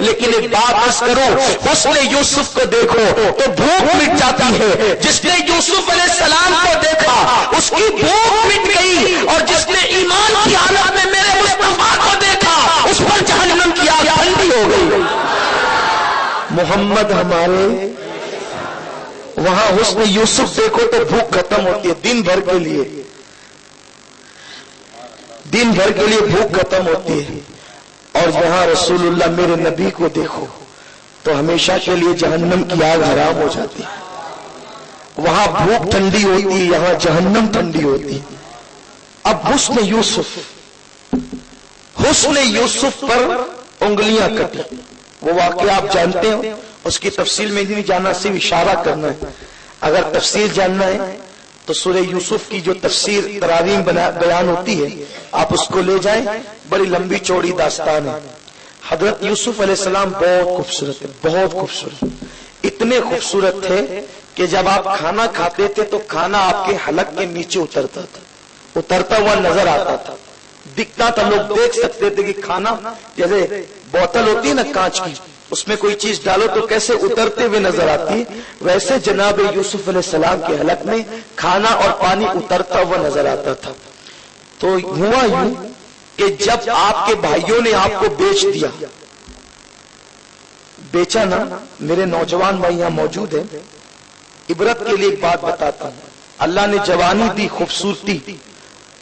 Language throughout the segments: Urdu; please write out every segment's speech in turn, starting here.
لیکن ایک بات عرض کرو، حسن یوسف کو دیکھو تو بھوک مٹ جاتی ہے۔ جس نے یوسف علیہ السلام کو دیکھا اس کی بھوک مٹ گئی، اور جس نے ایمان کی حالت میں میرے مصطفیٰ کو دیکھا اس پر جہنم کی آگ ٹھنڈی ہو گئی۔ محمد ہمارے وہاں حسن یوسف دیکھو تو بھوک ختم ہوتی ہے، دن بھر کے لیے بھوک ختم ہوتی ہے۔ اور یہاں رسول اللہ میرے نبی کو دیکھو تو ہمیشہ کے لیے جہنم کی آگ حرام ہو جاتی ہے۔ وہاں بھوک ٹھنڈی ہوتی ہے، یہاں جہنم ٹھنڈی ہوتی ہے۔ اب حسن یوسف پر انگلیاں کٹی، وہ واقعہ آپ جانتے ہو، اس کی تفصیل میں نہیں جانا، صرف اشارہ کرنا ہے۔ اگر تفصیل جاننا ہے تو سورہ یوسف کی جو تفسیر تراویم بیان ہوتی ہے آپ اس کو لے جائیں، بڑی لمبی چوڑی داستان ہے۔ حضرت یوسف علیہ السلام بہت خوبصورت ہے، بہت خوبصورت، اتنے خوبصورت تھے کہ جب آپ کھانا کھاتے تھے تو کھانا آپ کے حلق کے نیچے اترتا ہوا نظر آتا تھا، دکھتا تھا، لوگ دیکھ سکتے تھے کہ کھانا جیسے بوتل ہوتی ہے نا کانچ کی، اس میں کوئی چیز ڈالو تو کیسے اترتے ہوئے نظر آتی، ویسے جناب یوسف علیہ السلام کے حلق میں کھانا اور پانی اترتا ہوا نظر آتا تھا۔ تو ہوا یوں کہ جب آپ کے بھائیوں نے آپ کو بیچا نا، میرے نوجوان بھائی یہاں موجود ہیں، عبرت کے لیے ایک بات بتاتا ہوں۔ اللہ نے جوانی دی، خوبصورتی،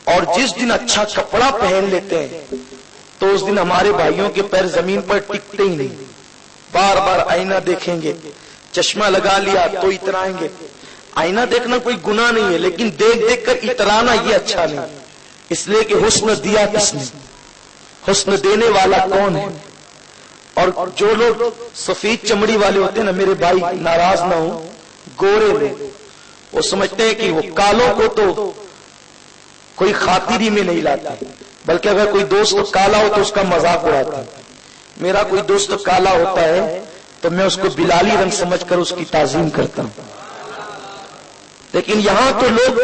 اور جس دن اچھا کپڑا پہن لیتے ہیں تو اس دن ہمارے بھائیوں کے پیر زمین پر ٹکتے ہی نہیں، بار بار آئینہ دیکھیں گے، چشمہ لگا لیا تو اترائیں گے۔ آئینہ دیکھنا کوئی گناہ نہیں ہے، لیکن دیکھ کر اترانا یہ اچھا نہیں، اس لیے کہ حسن دیا کس نے، حسن دینے والا کون ہے۔ اور جو لوگ سفید چمڑی والے ہوتے ہیں نا، میرے بھائی ناراض نہ ہو، گورے لوگ وہ سمجھتے ہیں کہ وہ کالوں کو تو کوئی خاطر ہی میں نہیں لاتا، بلکہ اگر کوئی دوست کالا ہو تو اس کا مذاق اڑاتا ہے۔ میرا کوئی دوست کالا ہوتا ہے تو میں اس کو بلالی رنگ سمجھ کر اس کی تعظیم کرتا ہوں، لیکن یہاں تو لوگ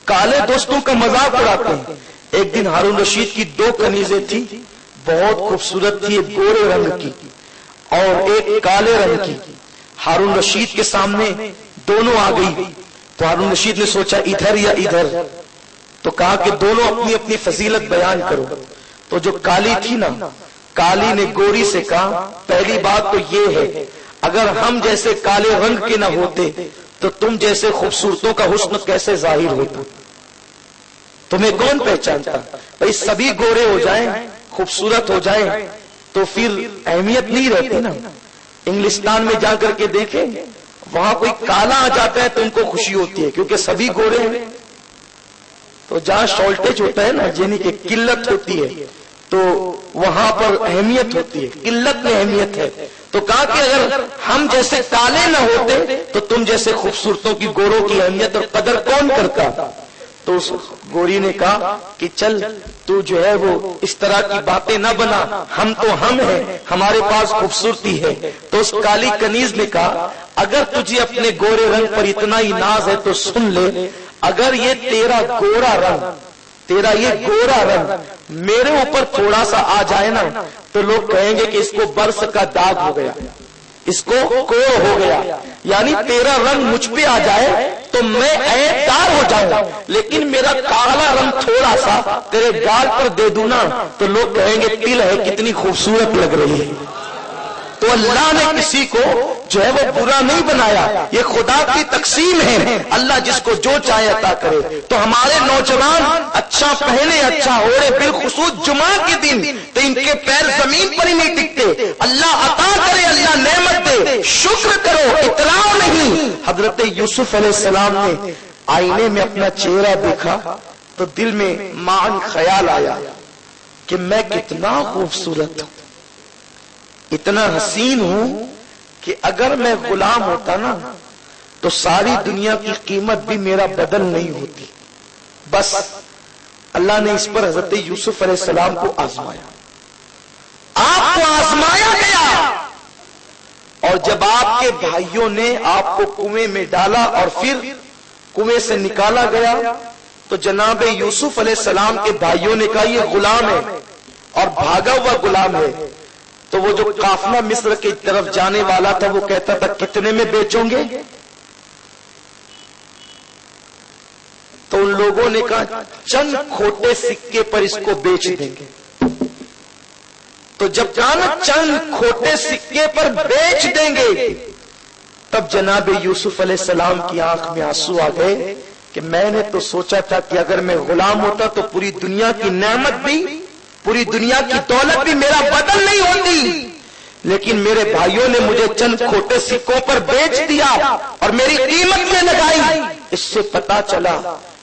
کالے دوستوں کا مذاق اڑاتے ہیں۔ ایک دن ہارون رشید کی 2 کنیزیں تھی، بہت خوبصورت تھی، ایک گورے رنگ کی اور ایک کالے رنگ کی۔ ہارون رشید کے سامنے دونوں آ گئی تو ہارون رشید نے سوچا ادھر یا ادھر، تو کہا کہ دونوں اپنی اپنی فضیلت بیان کرو۔ تو جو کالی تھی نا، کالی نے گوری سے کہا پہلی بات تو یہ ہے اگر ہم جیسے کالے رنگ کے نہ ہوتے تو تم جیسے خوبصورتوں کا حسن کیسے ظاہر ہوتا، تمہیں کون پہچانتا؟ بھئی سبھی گورے ہو جائیں، خوبصورت ہو جائیں تو پھر اہمیت نہیں رہتی نا۔ انگلستان میں جا کر کے دیکھیں، وہاں کوئی کالا آ جاتا ہے تو ان کو خوشی ہوتی ہے کیونکہ سبھی گورے ہیں۔ تو جہاں شارٹیج ہوتا ہے نا، یعنی کہ قلت ہوتی ہے، تو وہاں پر اہمیت ہوتی ہے، قلت میں اہمیت ہے۔ تو کہا کہ اگر ہم جیسے کالے نہ ہوتے تو تم جیسے خوبصورتوں کی گوروں کی اہمیت اور قدر کون کرتا؟ تو اس گوری نے کہا کہ چل تو جو ہے وہ اس طرح کی باتیں نہ بنا، ہم تو ہم ہیں، ہمارے پاس خوبصورتی ہے۔ تو اس کالی کنیز نے کہا اگر تجھے اپنے گورے رنگ پر اتنا ہی ناز ہے تو سن لے، اگر یہ تیرا گورا رنگ، تیرا یہ گورا رنگ میرے اوپر تھوڑا سا آ جائے نا تو لوگ کہیں گے کہ اس کو برس کا داغ ہو گیا، اس کو کوڑ ہو گیا، یعنی تیرا رنگ مجھ پہ آ جائے تو میں عیب دار ہو جاؤں، لیکن میرا کالا رنگ تھوڑا سا تیرے گال پر دے دوں نا تو لوگ کہیں گے تل ہے کتنی خوبصورت لگ رہی ہے۔ تو اللہ نے کسی کو جو ہے وہ برا نہیں بنایا، یہ خدا کی تقسیم ہے، اللہ جس کو جو چاہے عطا کرے۔ تو ہمارے نوجوان اچھا پہنے، اچھا اوڑھے، بالخصوص جمعہ کے دن تو ان کے پیر زمین پر ہی نہیں ٹکتے۔ اللہ عطا کرے، اللہ نعمت دے، شکر کرو، اطراء نہیں۔ حضرت یوسف علیہ السلام نے آئینے میں اپنا چہرہ دیکھا تو دل میں معاً خیال آیا کہ میں کتنا خوبصورت ہوں، اتنا حسین ہوں کہ اگر میں غلام ہوتا نا تو ساری دنیا کی قیمت بھی میرا بدل نہیں ہوتی۔ بس اللہ نے اس پر حضرت یوسف علیہ السلام کو آزمایا، آپ کو آزمایا گیا، اور جب آپ کے بھائیوں نے آپ کو کنویں میں ڈالا اور پھر کنویں سے نکالا گیا تو جناب یوسف علیہ السلام کے بھائیوں نے کہا یہ غلام ہے اور بھاگا ہوا غلام ہے۔ تو وہ جو قافلہ مصر کی طرف جانے والا تھا وہ کہتا تھا کتنے میں بیچو گے؟ تو ان لوگوں نے کہا چند کھوٹے سکے پر اس کو بیچ دیں گے. تو جب جانا چند کھوٹے سکے پر بیچ دیں گے تب جناب یوسف علیہ السلام کی آنکھ میں آنسو آ گئے کہ میں نے تو سوچا تھا کہ اگر میں غلام ہوتا تو پوری دنیا کی نعمت بھی، پوری دنیا کی دولت بھی میرا بدل نہیں ہوتی، لیکن میرے بھائیوں نے مجھے چند کھوٹے سکوں پر بیچ دیا اور میری قیمت میں لگائی. اس سے پتا چلا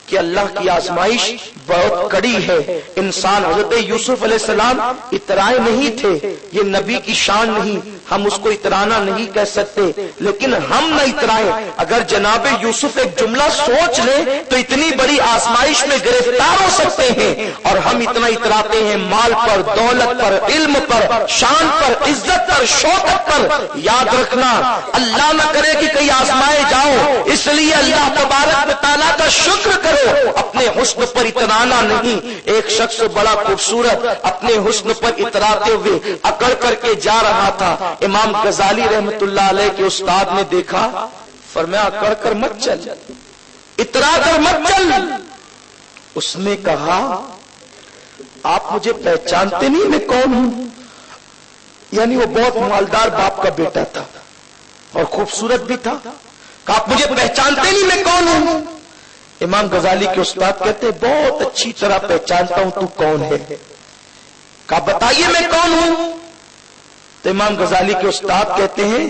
کہ اللہ کی آزمائش بہت کڑی ہے. انسان حضرت یوسف علیہ السلام اترائے نہیں تھے، یہ نبی کی شان نہیں، ہم اس کو اترانا نہیں کہہ سکتے، لیکن ہم نہ اترائے. اگر جناب یوسف ایک جملہ سوچ لیں تو اتنی بڑی آزمائش میں گرفتار ہو سکتے ہیں، اور ہم اتنا اتراتے ہیں مال پر، دولت پر، علم پر، شان پر، عزت پر، شوکت پر. یاد رکھنا اللہ نہ کرے کہ کہیں آزمائے جاؤ، اس لیے اللہ تبارک و تعالیٰ کا شکر کرو. اپنے حسن پر اترانا نہیں. ایک شخص بڑا خوبصورت اپنے حسن پر اتراتے ہوئے اکڑ کر کے جا رہا تھا. امام غزالی رحمت اللہ علیہ کے استاد نے دیکھا، فرمایا اکڑ کر مت چل، اترا کر مت چل. اس نے کہا آپ مجھے پہچانتے نہیں میں کون ہوں؟ یعنی وہ بہت مالدار باپ کا بیٹا تھا اور خوبصورت بھی تھا. کہ آپ مجھے پہچانتے نہیں میں کون ہوں؟ امام غزالی کے استاد کہتے ہیں بہت اچھی طرح پہچانتا ہوں، تو کون ہے؟ کہا بتائیے میں کون ہوں؟ تو امام غزالی کے استاد کہتے ہیں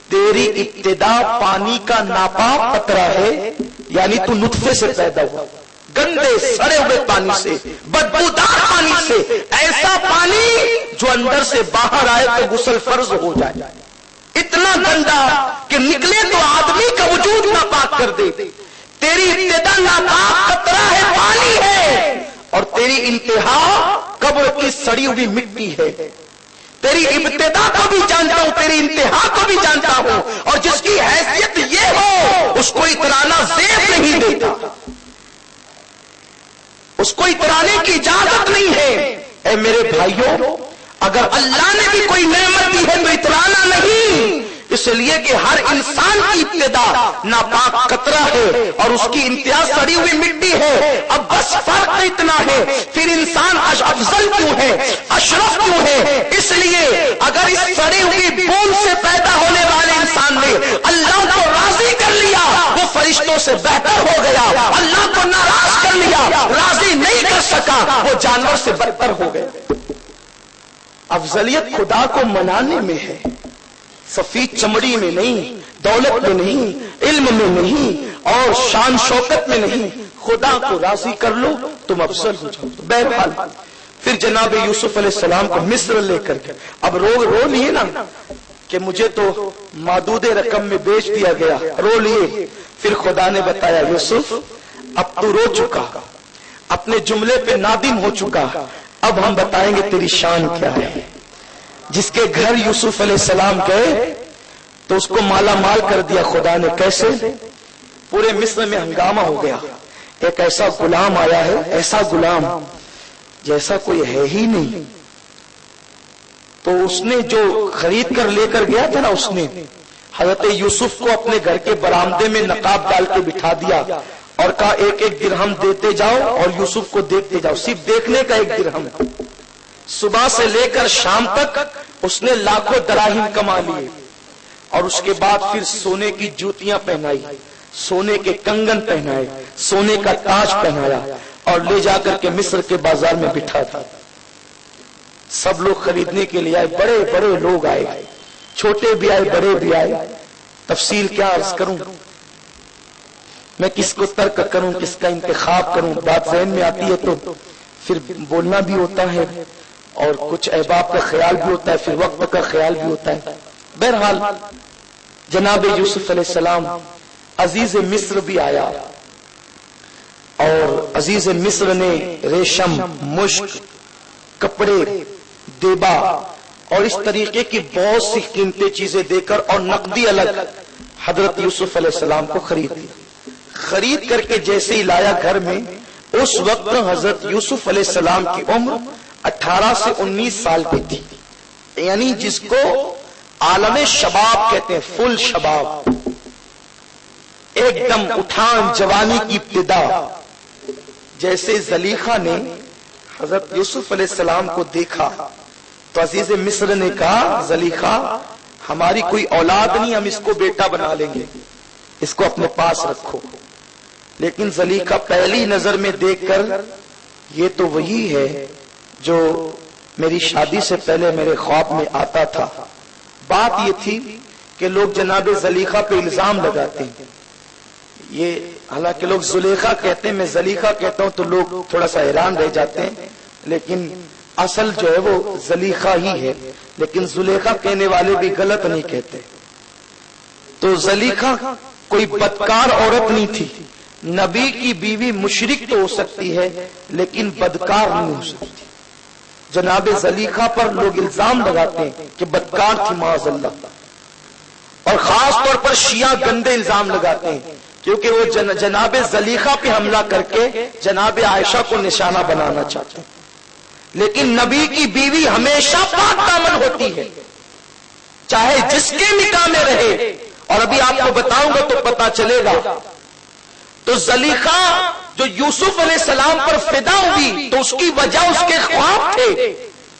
تیری ابتدا پانی کا ناپاک قطرہ ہے، یعنی تو نطفے سے پیدا ہوا، گندے سڑے ہوئے پانی سے، بدبودار پانی سے، ایسا پانی جو اندر سے باہر آئے تو غسل فرض ہو جائے، اتنا گندا کہ نکلے تو آدمی کا وجود ناپاک کر دے. تیری ابتدا ناپاک قطرہ ہے، پانی ہے، اور تیری انتہا قبر کی سڑی ہوئی مٹی ہے. تیری ابتدا کو بھی جانتا ہوں، تیری انتہا کو بھی جانتا ہوں، اور جس کی حیثیت یہ ہو اس کو اترانا زیب نہیں دیتا، اس کو اترانے کی اجازت نہیں ہے. اے میرے بھائیوں، اگر اللہ نے بھی کوئی نعمت دی ہے تو اترانا نہیں، اس لیے کہ ہر انسان کی ابتدا ناپاک قطرہ ہے اور اس کی انتہا سڑی ہوئی مٹی ہے. اب بس فرق اتنا ہے، پھر انسان افضل کیوں ہے، اشرف کیوں ہے؟ اس لیے اگر اس سڑی ہوئی بوند سے پیدا ہونے والے انسان نے اللہ کو راضی کر لیا، وہ فرشتوں سے بہتر ہو گیا. اللہ کو ناراض کر لیا، راضی نہیں کر سکا، وہ جانور سے بدتر ہو گیا. افضلیت خدا کو منانے میں ہے، سفید چمڑی میں نہیں، دولت میں نہیں، علم میں نہیں، اور شان شوکت میں نہیں. خدا کو راضی کر لو تم افضل ہو جاؤ. بہرحال پھر جناب یوسف علیہ السلام کو مصر لے کر کے اب رو لیے نا کہ مجھے تو محدود رقم میں بیچ دیا گیا، رو لیے. پھر خدا نے بتایا یوسف اب تو رو چکا، اپنے جملے پہ نادم ہو چکا، اب ہم بتائیں گے تیری شان کیا ہے. جس کے گھر یوسف علیہ السلام گئے تو اس کو مالا مال کر دیا خدا نے. کیسے؟ پورے مصر میں ہنگامہ ہو گیا. ایک ایسا غلام آیا ہے، ایسا غلام جیسا کوئی ہے ہی نہیں. تو اس نے جو خرید کر لے کر گیا تھا نا، اس نے حضرت یوسف کو اپنے گھر کے برآمدے میں نقاب ڈال کے بٹھا دیا اور کہا ایک ایک درہم دیتے جاؤ اور یوسف کو دیکھتے جاؤ، صرف دیکھنے کا ایک درہم. صبح سے لے کر شام تک اس نے لاکھوں دراہم کما لیے، اور اس کے بعد پھر سونے کی جوتیاں پہنائی، سونے کے کنگن پہنائے، سونے کا تاج پہنایا اور لے جا کر کے مصر کے بازار میں بٹھا تھا. سب لوگ خریدنے کے لیے آئے، بڑے بڑے لوگ آئے، چھوٹے بھی آئے، بڑے بھی آئے. تفصیل کیا عرض کروں، میں کس کو ترک کروں، کس کا انتخاب کروں. بات ذہن میں آتی ہے تو پھر بولنا بھی ہوتا ہے اور کچھ احباب کا خیال بھی ہوتا ہے، پھر وقت کا خیال بھی ہوتا ہے. بہرحال جناب یوسف علیہ السلام عزیز مصر بھی آیا، اور عزیز مصر نے ریشم، مشک، کپڑے، دیبا اور اس طریقے کی بہت سی قیمتی چیزیں دے کر اور نقدی الگ حضرت یوسف علیہ السلام کو خرید لیا. خرید کر کے جیسے ہی لایا گھر میں، اس وقت حضرت یوسف علیہ السلام کی عمر 18 سے 19 سال کی تھی. یعنی جس کو عالم شباب کہتے ہیں، فل شباب، ایک دم اٹھان جوانی کی ابتدا. جیسے زلیخا نے حضرت یوسف علیہ السلام کو دیکھا تو عزیز مصر نے کہا زلیخا ہماری کوئی اولاد نہیں، ہم اس کو بیٹا بنا لیں گے، اس کو اپنے پاس رکھو. لیکن زلیخا پہلی نظر میں دیکھ کر یہ تو وہی ہے جو میری شادی سے پہلے میرے خواب میں آتا تھا. بات یہ تھی کہ لوگ جناب زلیخا پہ الزام لگاتے ہیں، یہ حالانکہ لوگ زلیخا کہتے ہیں، میں زلیخا کہتا ہوں تو لوگ تھوڑا سا حیران رہ جاتے ہیں، لیکن اصل جو ہے وہ زلیخا ہی ہے. لیکن زلیخا کہنے والے بھی غلط نہیں کہتے. تو زلیخا کوئی بدکار عورت نہیں تھی. نبی کی بیوی مشرک تو ہو سکتی ہے لیکن بدکار نہیں ہو سکتی. جناب زلیخا پر لوگ الزام لگاتے ہیں کہ بدکار تھی معاذ اللہ، اور خاص طور پر شیعہ گندے الزام لگاتے ہیں کیونکہ وہ جناب زلیخا پہ حملہ کر کے جناب عائشہ کو نشانہ بنانا چاہتے ہیں. لیکن نبی کی بیوی ہمیشہ پاک دامن ہوتی ہے چاہے جس کے نکاح میں رہے، اور ابھی آپ کو بتاؤں گا تو پتا چلے گا. تو زلیخا جو یوسف علیہ السلام پر فدا ہوئی تو اس کی وجہ اس کے خواب تھے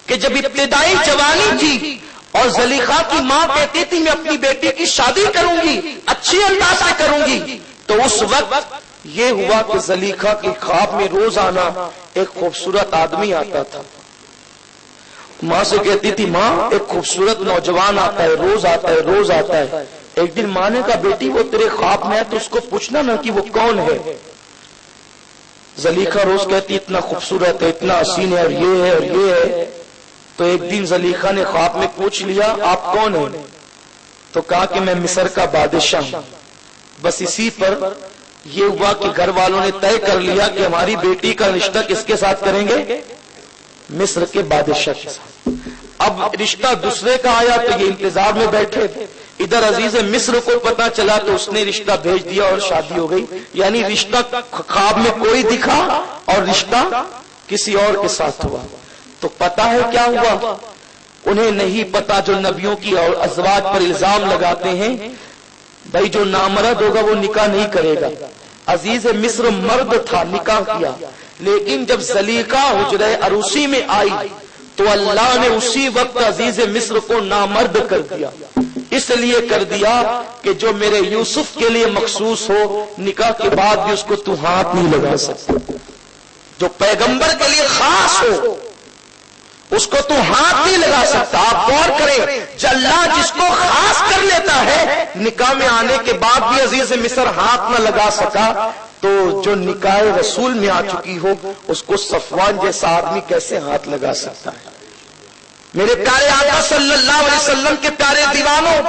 کہ جب ابتدائی جوانی تھی اور زلیخا کی ماں کہتی تھی میں اپنی بیٹی کی شادی کروں گی، اچھی انداز سے کروں گی، تو اس وقت یہ ہوا کہ زلیخا کے خواب میں روز آنا ایک خوبصورت آدمی آتا تھا. ماں سے کہتی تھی ماں ایک خوبصورت نوجوان آتا ہے، روز آتا ہے، روز آتا ہے. ایک دن ماں نے کہا بیٹی وہ تیرے خواب میں ہے تو اس کو پوچھنا نا کہ وہ کون ہے. زلیخا روز کہتی اتنا خوبصورت ہے، اتنا حسین ہے، اور یہ ہے اور یہ ہے. تو ایک دن زلیخا نے خواب میں پوچھ لیا آپ کون ہیں؟ تو کہا کہ میں مصر کا بادشاہ ہوں. بس اسی پر یہ ہوا کہ گھر والوں نے طے کر لیا کہ ہماری بیٹی کا رشتہ کس کے ساتھ کریں گے؟ مصر کے بادشاہ کے ساتھ. اب رشتہ دوسرے کا آیا تو یہ انتظار میں بیٹھے. ادھر عزیز مصر کو پتا چلا تو اس نے رشتہ بھیج دیا اور شادی ہو گئی. یعنی رشتہ خواب میں کوئی دکھا اور رشتہ کسی اور کے ساتھ ہوا. تو پتا ہے کیا ہوا؟ انہیں نہیں پتا جو نبیوں کی اور ازواج پر الزام لگاتے ہیں بھائی جو نامرد ہوگا وہ نکاح نہیں کرے گا. عزیز مصر مرد تھا، نکاح کیا، لیکن جب زلیخا حجرہ عروسی میں آئی تو اللہ نے اسی وقت عزیز مصر کو نامرد کر دیا. اس لیے کر دیا کہ جو میرے یوسف کے لیے مخصوص ہو نکاح کے بعد بھی اس کو تو ہاتھ نہیں لگا سکتا. جو پیغمبر کے لیے خاص ہو اس کو تو ہاتھ نہیں لگا سکتا. آپ غور کریں اللہ جس کو خاص کر لیتا ہے نکاح میں آنے کے بعد بھی عزیز مصر ہاتھ نہ لگا سکا تو جو نکاح رسول میں آ چکی ہو اس کو صفوان جیسا آدمی کیسے ہاتھ لگا سکتا ہے؟ میرے پیارے آقا صلی اللہ علیہ وسلم کے پیارے دیوانوں،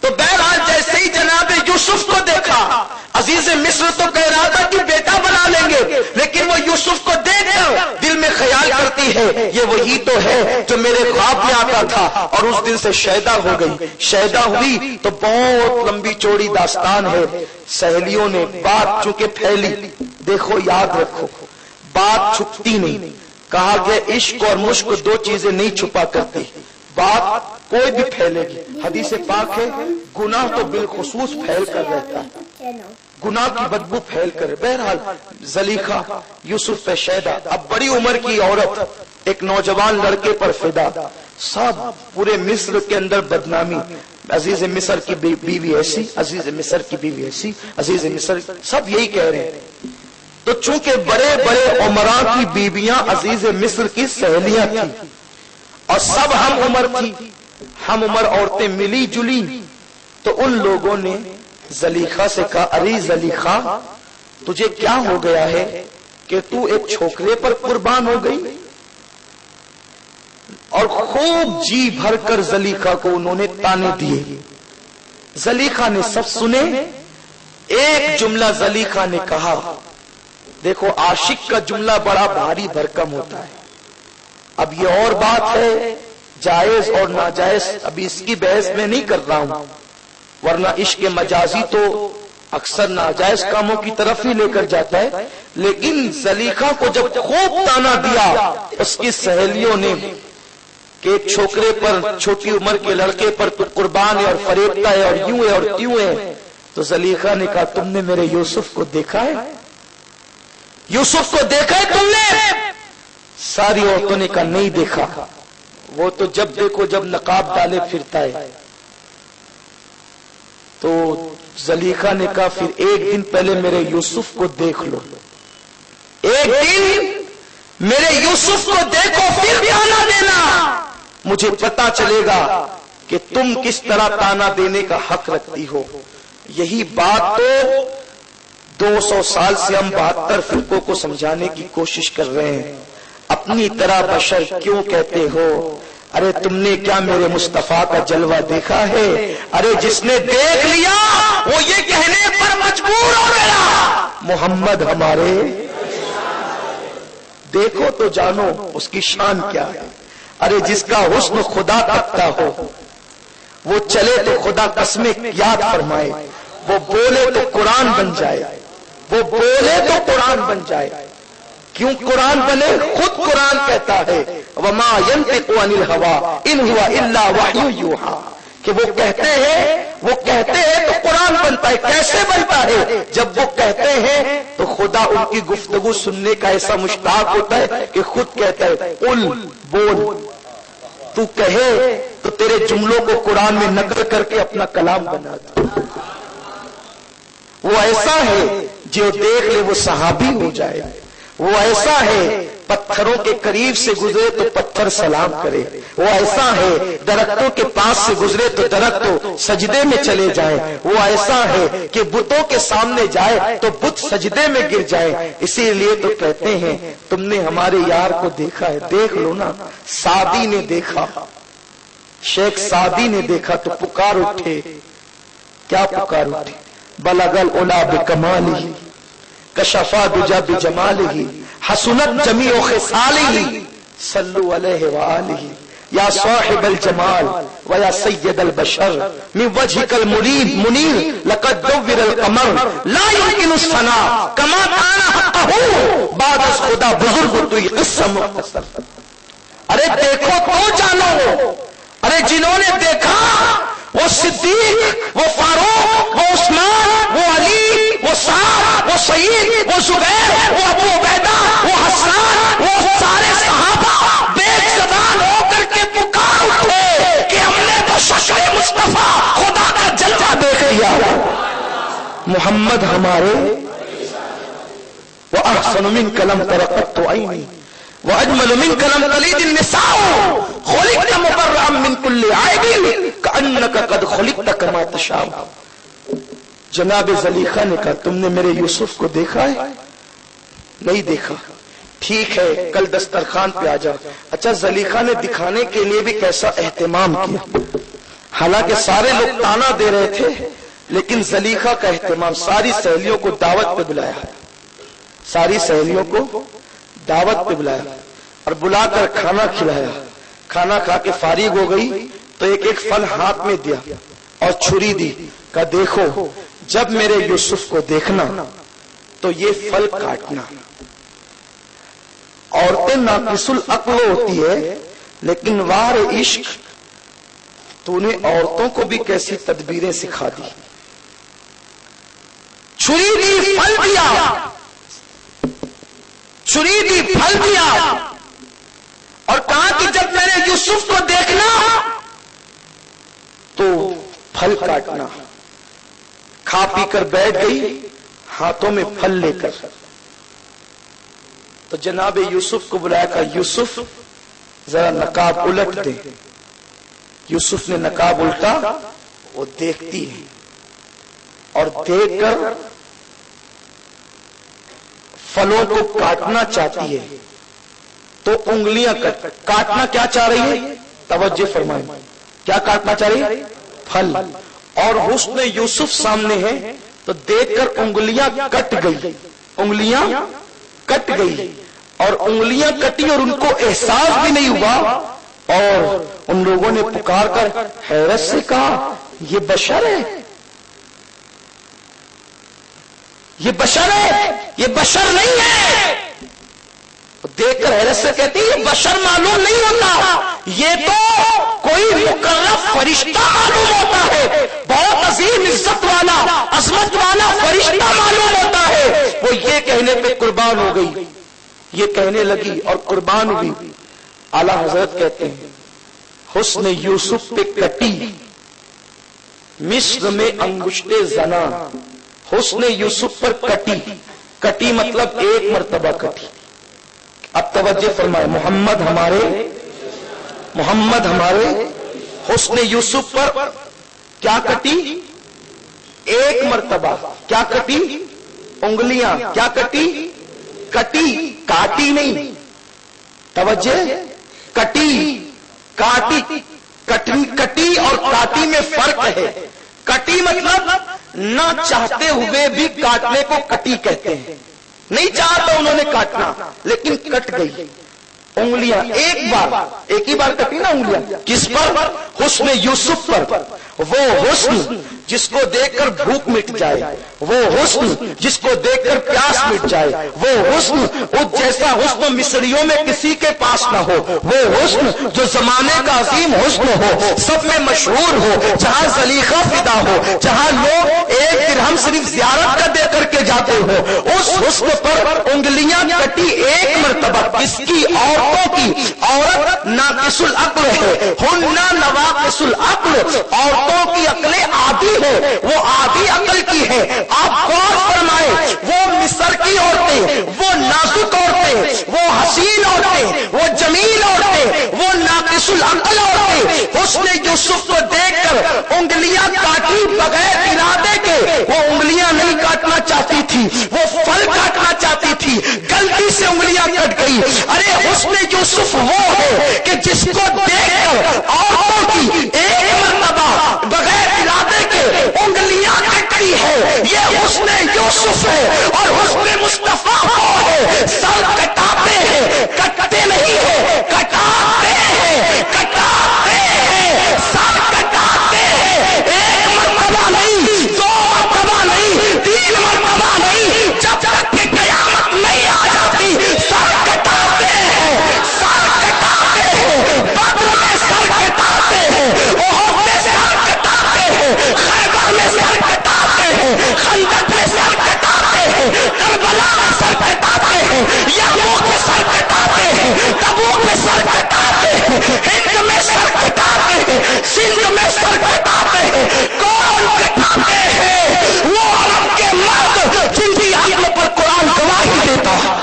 تو بہرحال جیسے ہی جناب یوسف کو دیکھا عزیز مصر تو کہہ رہا تھا کہ بیٹا بنا لیں گے، لیکن وہ یوسف کو دیکھ کر دل میں خیال کرتی ہے یہ وہی تو ہے جو میرے خواب میں آتا تھا. اور اس دن سے شیدا ہو گئی. شیدا ہوئی تو بہت لمبی چوڑی داستان ہے. سہیلیوں نے بات چونکہ پھیلی، دیکھو یاد رکھو بات چھپتی نہیں. کہا کہ عشق اور مشق دو چیزیں نہیں چھپا کرتی، بات کوئی بھی پھیلے گی. حدیث پاک ہے گناہ تو بالخصوص پھیل کر رہتا ہے، گناہ کی بدبو پھیل کر. بہرحال زلیخا یوسف پہ شیدا، اب بڑی عمر کی عورت ایک نوجوان لڑکے پر فدا. سب پورے مصر کے اندر بدنامی، عزیز مصر کی بیوی ایسی، عزیز مصر کی بیوی ایسی، عزیز مصر، سب یہی کہہ رہے ہیں. تو چونکہ بڑے بڑے عمراء کی بیویاں عزیز مصر کی سہیلیاں تھیں اور سب ہم عمر تھی، ہم عمر عورتیں ملی جلی، تو ان لوگوں نے زلیخا سے کہا ارے زلیخا تجھے کیا ہو گیا ہے کہ تو ایک چھوکرے پر قربان ہو گئی؟ اور خوب جی بھر کر زلیخا کو انہوں نے تانے دیے. زلیخا نے سب سنے. ایک جملہ زلیخا نے کہا، دیکھو عاشق کا جملہ بڑا بھاری بھرکم ہوتا ہے. اب یہ اور بات ہے جائز اور ناجائز، ابھی اس کی بحث میں نہیں کر رہا ہوں، ورنہ عشق مجازی تو اکثر ناجائز کاموں کی طرف ہی لے کر جاتا ہے. لیکن زلیخا کو جب خوب تانا دیا اس کی سہیلیوں نے کہ ایک چھوکرے پر، چھوٹی عمر کے لڑکے پر تو قربان ہے اور فریبتا ہے اور یوں ہے اور تیوں ہے. تو زلیخا نے کہا تم نے میرے یوسف کو دیکھا ہے؟ یوسف کو دیکھا ہے تم نے؟ ساری عورتوں نے کہا نہیں دیکھا. وہ تو جب دیکھو جب نقاب ڈالے پھرتا ہے. تو زلیخا نے کہا پھر ایک دن پہلے میرے یوسف کو دیکھ لو، ایک دن میرے یوسف کو دیکھو پھر تانا دینا، مجھے پتا چلے گا کہ تم کس طرح تانا دینے کا حق رکھتی ہو. یہی بات تو 200 سال سے ہم 72 فرقوں کو سمجھانے کی کوشش کر رہے ہیں. اپنی طرح بشر کیوں کہتے ہو؟ ارے تم نے کیا میرے مصطفیٰ کا جلوہ دیکھا ہے؟ ارے جس نے دیکھ لیا وہ یہ کہنے پر مجبور ہو گیا محمد ہمارے. دیکھو تو جانو اس کی شان کیا ہے. ارے جس کا حسن خدا تکتا ہو، وہ چلے تو خدا قسمیں یاد فرمائے، وہ بولے تو قرآن بن جائے، وہ بولے تو قرآن بن جائے. کیوں قرآن بنے؟ خود قرآن کہتا ہے وما ينطق عن الهوى ان هو الا وحی یوحی، کہ وہ کہتے ہیں تو قرآن بنتا ہے. کیسے بنتا ہے؟ جب وہ کہتے ہیں تو خدا ان کی گفتگو سننے کا ایسا مشتاق ہوتا ہے کہ خود کہتا ہے قل، بول، تو کہے تو تیرے جملوں کو قرآن میں نقل کر کے اپنا کلام بنا دے. وہ ایسا ہے جو دیکھ لے وہ صحابی ہو جائے. وہ ایسا ہے پتھروں کے قریب سے گزرے تو پتھر سلام کرے. وہ ایسا ہے درختوں کے پاس سے گزرے تو درخت سجدے میں چلے جائے. وہ ایسا ہے کہ بتوں کے سامنے جائے تو بت سجدے میں گر جائے. اسی لیے تو کہتے ہیں تم نے ہمارے یار کو دیکھا ہے؟ دیکھ لو نا. سعدی نے دیکھا، شیخ سعدی نے دیکھا تو پکار اٹھے. کیا پکار اٹھے؟ بلغ العلا بکمالہ کشفا دجا بجمالہ حسنت جمیع خصالہ صلوا علیہ وآلہ یا صاحب الجمال ویا سید البشر من وجهک المنیر لقد دور القمر لا يمکن الثناء کما کان حقہ بعد از خدا بزرگ توی قصہ مختصر. ارے دیکھو تو جانو. ارے جنہوں نے دیکھا وہ صدیق، وہ فاروق، وہ عثمان، وہ علی، وہ سعد، وہ سعید، وہ زبیر، وہ ابو عبیدہ، وہ حسان، وہ سارے صحابہ بے زبان ہو کر کے پکار اٹھے کہ ہم نے تو شکل مصطفیٰ خدا کا جلوہ دیکھ لیا. محمد ہمارے. وَأَحْسَنُ مِنْكَ لَمْ تَرَ قَطُّ عَيْنِي وَأَجْمَلُ مِنْكَ لَمْ تَلِدِ النِّسَاءُ خُلِقْتَ مُبَرَّأً مِنْ كُلِّ عَيْبٍ كَأَنَّكَ قَدْ خُلِقْتَ كَمَا تَشَاءُ. جناب زلیخا نے کہا تم نے میرے یوسف کو دیکھا ہے؟ نہیں دیکھا. ٹھیک ہے کل دسترخوان پہ آ جاؤ. اچھا زلیخا نے دکھانے کے لیے بھی کیسا اہتمام کیا. حالانکہ سارے لوگ تانا دے رہے تھے لیکن زلیخا کا اہتمام. ساری سہیلیوں کو دعوت پہ بلایا، ساری سہیلیوں کو دعوت پہ بلایا اور بلا کر کھانا کھلایا. کھانا کھا کے فارغ ہو گئی تو ایک ایک پھل ہاتھ میں دیا اور چھری دی. کہا دیکھو جب میرے یوسف کو دیکھنا تو یہ پھل کاٹنا. عورتیں ناقص العقل ہوتی ہے لیکن وار عشق تو نے عورتوں کو بھی کیسی تدبیریں سکھا دی. چھری دی پھل دیا، چھری دی پھل دیا اور کہا کہ جب میرے یوسف کو دیکھنا تو پھل کاٹنا. کھا پی کر بیٹھ گئی ہاتھوں میں پھل لے کر. تو جناب یوسف کو بلایا کہ یوسف ذرا نقاب الٹ دے. یوسف نے نقاب الٹا. وہ دیکھتی ہے اور دیکھ کر پھلوں کو کاٹنا چاہتی ہے تو انگلیاں کاٹنا کیا چاہ رہی ہے؟ توجہ فرمائیں. کیا کاٹنا چاہ رہی ہے؟ پھل. اور حسن یوسف سامنے ہے تو دیکھ کر انگلیاں کٹ گئی. انگلیاں کٹ گئی اور انگلیاں کٹی اور ان کو احساس بھی نہیں ہوا. اور ان لوگوں نے پکار کر حیرت سے کہا یہ بشر ہے، یہ بشر ہے، یہ بشر نہیں ہے. دیکھ کر حیرت سے کہتی ہے یہ بشر معلوم نہیں ہوتا، یہ تو کوئی مقرب فرشتہ معلوم ہوتا ہے، بہت عظیم عزت والا عظمت والا فرشتہ معلوم ہوتا ہے۔ وہ یہ کہنے پہ قربان ہو گئی، یہ کہنے لگی اور قربان ہوئی۔ اعلی حضرت کہتے ہیں حسن یوسف پہ کٹی مصر میں انگشت زنا، حسن یوسف پر کٹی، کٹی مطلب ایک مرتبہ کٹی۔ اب توجہ فرمائے، محمد ہمارے حسن یوسف پر کیا کٹی؟ ایک مرتبہ۔ کیا کٹی؟ انگلیاں۔ کیا کٹی؟ کٹی، کاٹی نہیں، توجہ، کٹی، کاٹی، کٹی اور کاٹی میں فرق ہے۔ کٹی مطلب نہ چاہتے ہوئے بھی کاٹنے کو کٹی کہتے ہیں، نہیں چاہتا انہوں نے کاٹنا لیکن کٹ گئی انگلیاں، ایک ہی بار کٹی نا انگلیاں۔ کس پر؟ حسن یوسف پر۔ وہ حسن جس کو دیکھ کر بھوک مٹ جائے، وہ حسن جس کو دیکھ کر پیاس مٹ جائے، وہ حسن اس جیسا حسن مصریوں میں کسی کے پاس نہ ہو، وہ حسن جو زمانے کا عظیم حسن ہو، سب میں مشہور ہو، جہاں زلیخا فدا ہو، جہاں لوگ ایک درہم صرف زیارت کا دے کر کے جاتے ہو، اس حسن پر انگلیاں کٹی ایک مرتبہ۔ کس کی؟ عورتوں کی۔ عورت ناقص العقل ہے، ہن نواقص العقل، عورتوں کی عقلیں عادی ہے، وہ عادی عقل کی ہے۔ آپ غور فرمائیں، وہ مصر کی عورتیں، وہ نازک عورتیں، وہ حسین عورتیں، وہ جمیل عورتیں، وہ ناقص العقل عورتیں حسن یوسف کو دیکھ کر انگلیاں کاٹی بغیر ارادے کے۔ وہ انگلیاں نہیں کاٹنا چاہتی تھی، وہ پھل کاٹنا چاہتی تھی، غلطی سے انگلیاں کٹ گئی۔ ارے حسن یوسف وہ ہے کہ جس کو دیکھ کر عورتوں کی ایک مرتبہ بغیر ارادے کے انگلیاں کٹتی ہے، یہ حسن یوسف ہے۔ اور حسن مصطفیٰ وہ ہے، سر کٹاتے ہیں، کٹتے نہیں ہے، کٹاتے ہیں، کٹاتے ہیں، سر کٹاتے ہیں، ایک مرتبہ نہیں، دو مرتبہ نہیں، تین مرتبہ نہیں، جب تک کہ قیامت نہیں آ جاتی سر کٹاتے ہیں، سر کٹاتے ہیں، بدر میں سر کٹاتے ہیں، احد میں سر کٹاتے ہیں، خیبر میں سر کٹاتے ہیں، خندق میں سر کٹاتے ہیں، کربلا میں سر کٹاتے ہیں، یرموک میں سر کٹاتے ہیں، تبوک میں سر کٹاتے ہیں، ہند میں سر کٹاتے ہیں، سندھ میں سر کٹاتے ہیں۔ کون کٹاتے ہیں؟ وہ عرب کے مرد جن کی عقل پر قرآن گواہی دیتا ہے۔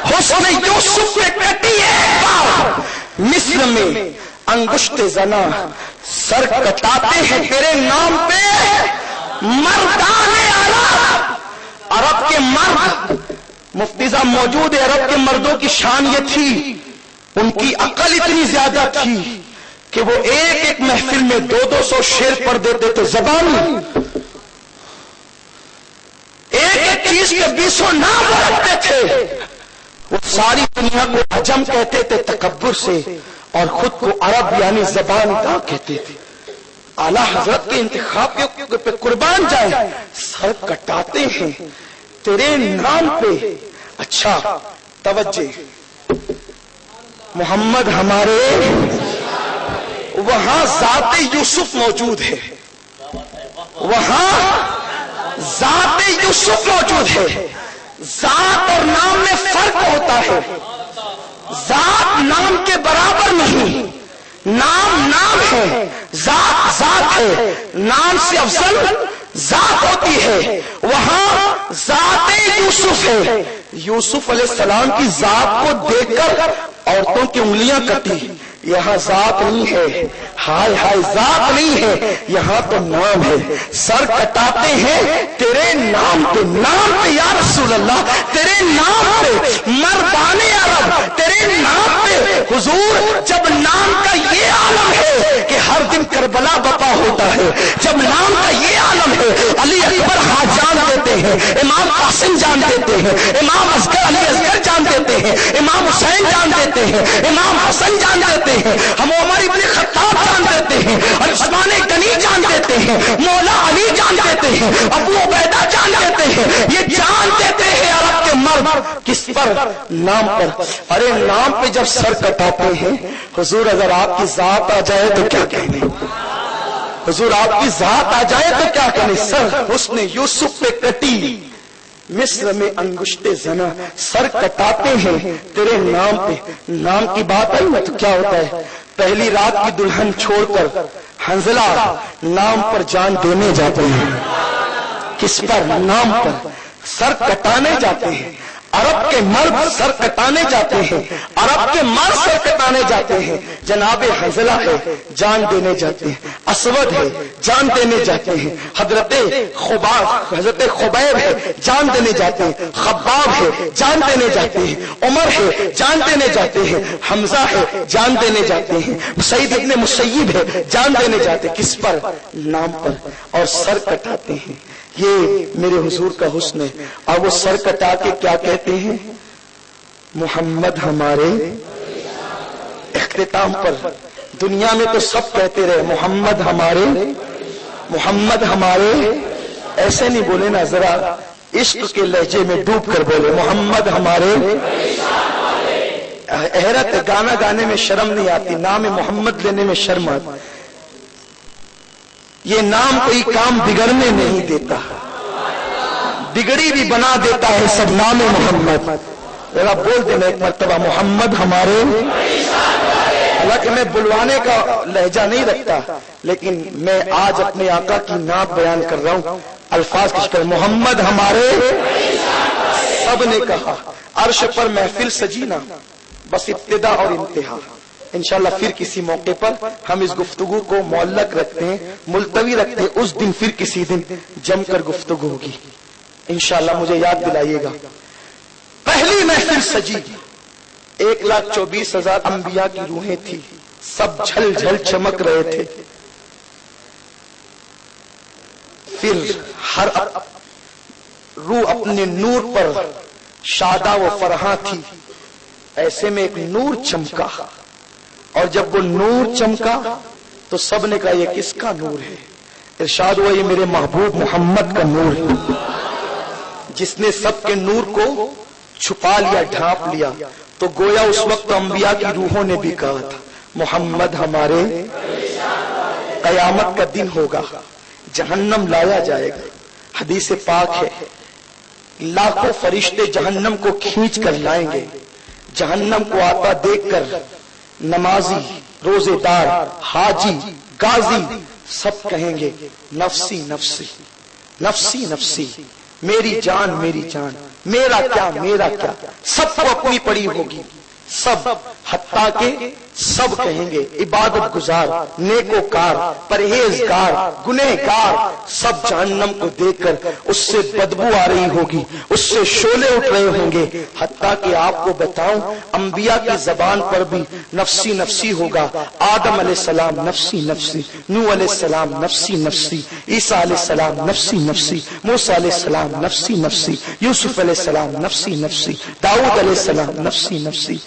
حسن یوسف پہ کٹی ایک بار مصر میں انگشت زنا، سر کٹاتے ہیں تیرے نام پہ مردان عرب۔ عرب کے مرد، مفتی صاحب موجود ہے، عرب کے مردوں کی شان یہ تھی، ان کی عقل اتنی زیادہ تھی کہ وہ ایک ایک محفل میں 200 شعر پڑھ دیتے تھے، زبان ایک ایک چیز کے 20 نام رکھتے تھے۔ وہ ساری دنیا کو عجم کہتے تھے تکبر سے، اور خود کو عرب یعنی زبان کا کہتے تھے۔ اعلیٰ حضرت کے انتخاب کے پہ قربان جائے، سر کٹاتے ہیں تیرے نام پہ۔ اچھا توجہ، محمد ہمارے، وہاں ذات یوسف موجود ہے، وہاں ذات یوسف موجود ہے۔ ذات اور نام میں فرق ہوتا ہے، ذات نام کے برابر نہیں، نام نام ہے، ذات ذات ہے، نام سے افضل ذات ہوتی ہے۔ وہاں ذات یوسف ہے، یوسف علیہ السلام کی ذات کو دیکھ کر عورتوں کی انگلیاں کٹی، یہاں ذات نہیں ہے، ہائے ہائے ذات نہیں ہے، یہاں تو نام ہے۔ سر کٹاتے ہیں تیرے نام پہ، نام پہ یا رسول اللہ، تیرے نام پہ، مردان عرب تیرے نام پہ۔ حضور جب نام کا یہ یہ عالم ہے کہ ہر دن کربلا بپا ہوتا ہے، جب نام کا یہ عالم ہے، علی اکبر ہاں جان دیتے ہیں، امام قاسم جان دیتے ہیں، امام اصغر علی اصغر جان دیتے ہیں، امام حسین جان دیتے ہیں، امام حسن جان دیتے ہیں، ہم عمر ابن خطاب جان دیتے ہیں، اور عثمان غنی جان دیتے ہیں، مولا علی جان دیتے ہیں، ابو عبیدہ جان دیتے ہیں، یہ جان دیتے ہیں عرب کے مرد کس پر؟ نام پر۔ ارے نام پہ جب سر کٹاتے ہیں، حضور اگر آپ کی ذات آ جائے تو کیا کہنے، حضور آپ کی ذات آ جائے تو کیا کہنے، سر حسن یوسف پہ کٹی مصر میں انگشت زنا، سر کٹاتے ہیں تیرے نام پہ۔ نام کی بات آئی نا تو کیا ہوتا ہے، پہلی رات کی دلہن چھوڑ کر حنزلہ نام پر جان دینے جاتے ہیں۔ کس پر؟ نام پر سر کٹانے جاتے ہیں۔ عرب کے مرد سر کٹانے جاتے ہیں، عرب کے مرد سر کٹانے جاتے ہیں۔ جناب حنزلہ ہے جان دینے جاتے ہیں، اسود ہے جان دینے جاتے ہیں، حضرت خبیب ہے جان دینے جاتے ہیں، خباب ہے جان دینے جاتے ہیں، عمر ہے جان دینے جاتے ہیں، حمزہ ہے جان دینے جاتے ہیں، سعید ابن مسیب ہے جان دینے جاتے ہیں۔ کس پر؟ نام پر، اور سر کٹاتے ہیں۔ یہ میرے حضور کا حسن ہے۔ اور وہ سر کٹا کے کیا کہتے ہیں؟ محمد ہمارے، اختتام پر دنیا میں تو سب کہتے رہے محمد ہمارے، محمد ہمارے، ایسے نہیں بولے نا، ذرا عشق کے لہجے میں ڈوب کر بولے محمد ہمارے۔ حیرت، گانا گانے میں شرم نہیں آتی، نام محمد لینے میں شرم آتی۔ یہ نام کوئی کام بگڑنے نہیں دیتا، بگڑی بھی بنا دیتا ہے سب نام محمد۔ ذرا بول دینا ایک مرتبہ محمد ہمارے۔ حالانکہ میں بلوانے کا لہجہ نہیں رکھتا، لیکن میں آج اپنے آقا کی نعت بیان کر رہا ہوں الفاظ کی شکل، محمد ہمارے۔ سب نے کہا عرش پر محفل سجینا، بس ابتدا اور انتہا۔ انشاءاللہ پھر کسی موقع پر ہم اس گفتگو کو معلق رکھتے ہیں، ملتوی رکھتے ہیں، اس دن پھر کسی دن جم کر گفتگو ہوگی انشاءاللہ، مجھے یاد دلائیے گا۔ پہلی محفل سجی، 1,24,000 انبیاء کی روحیں تھی، سب جھل جھل چمک رہے تھے۔ پھر ہر روح اپنے نور پر شادہ و فرحاں تھی، ایسے میں ایک نور چمکا، اور جب وہ نور چمکا تو سب نے کہا یہ کس کا نور ہے؟ ارشاد ہوا یہ میرے محبوب محمد کا نور ہے، جس نے سب کے نور کو چھپا لیا، ڈھانپ لیا۔ تو گویا اس وقت انبیاء کی روحوں نے بھی کہا تھا محمد ہمارے۔ قیامت کا دن ہوگا، جہنم لایا جائے گا، حدیث پاک ہے، لاکھوں فرشتے جہنم کو کھینچ کر لائیں گے۔ جہنم کو آتا دیکھ کر نمازی، روزے دار، حاجی، غازی سب کہیں گے نفسی نفسی نفسی نفسی، میری جان میری جان، میرا کیا میرا کیا، سب کو اپنی پڑی ہوگی سب، حتیٰ کہ سب کہیں گے عبادت گزار، نیکوکار، پرہیزگار، گنہگار سب جہنم کو دیکھ کر اس سے بدبو آ رہی ہوگی، اس سے شعلے اٹھ رہے ہوں گے۔ حتیٰ کہ آپ کو بتاؤں انبیاء کی زبان پر بھی نفسی نفسی ہوگا۔ آدم علیہ السلام نفسی نفسی، نوح علیہ السلام نفسی نفسی، عیسیٰ علیہ السلام نفسی نفسی، موسیٰ علیہ السلام نفسی نفسی، یوسف علیہ السلام نفسی نفسی، داؤد علیہ السلام نفسی نفسی،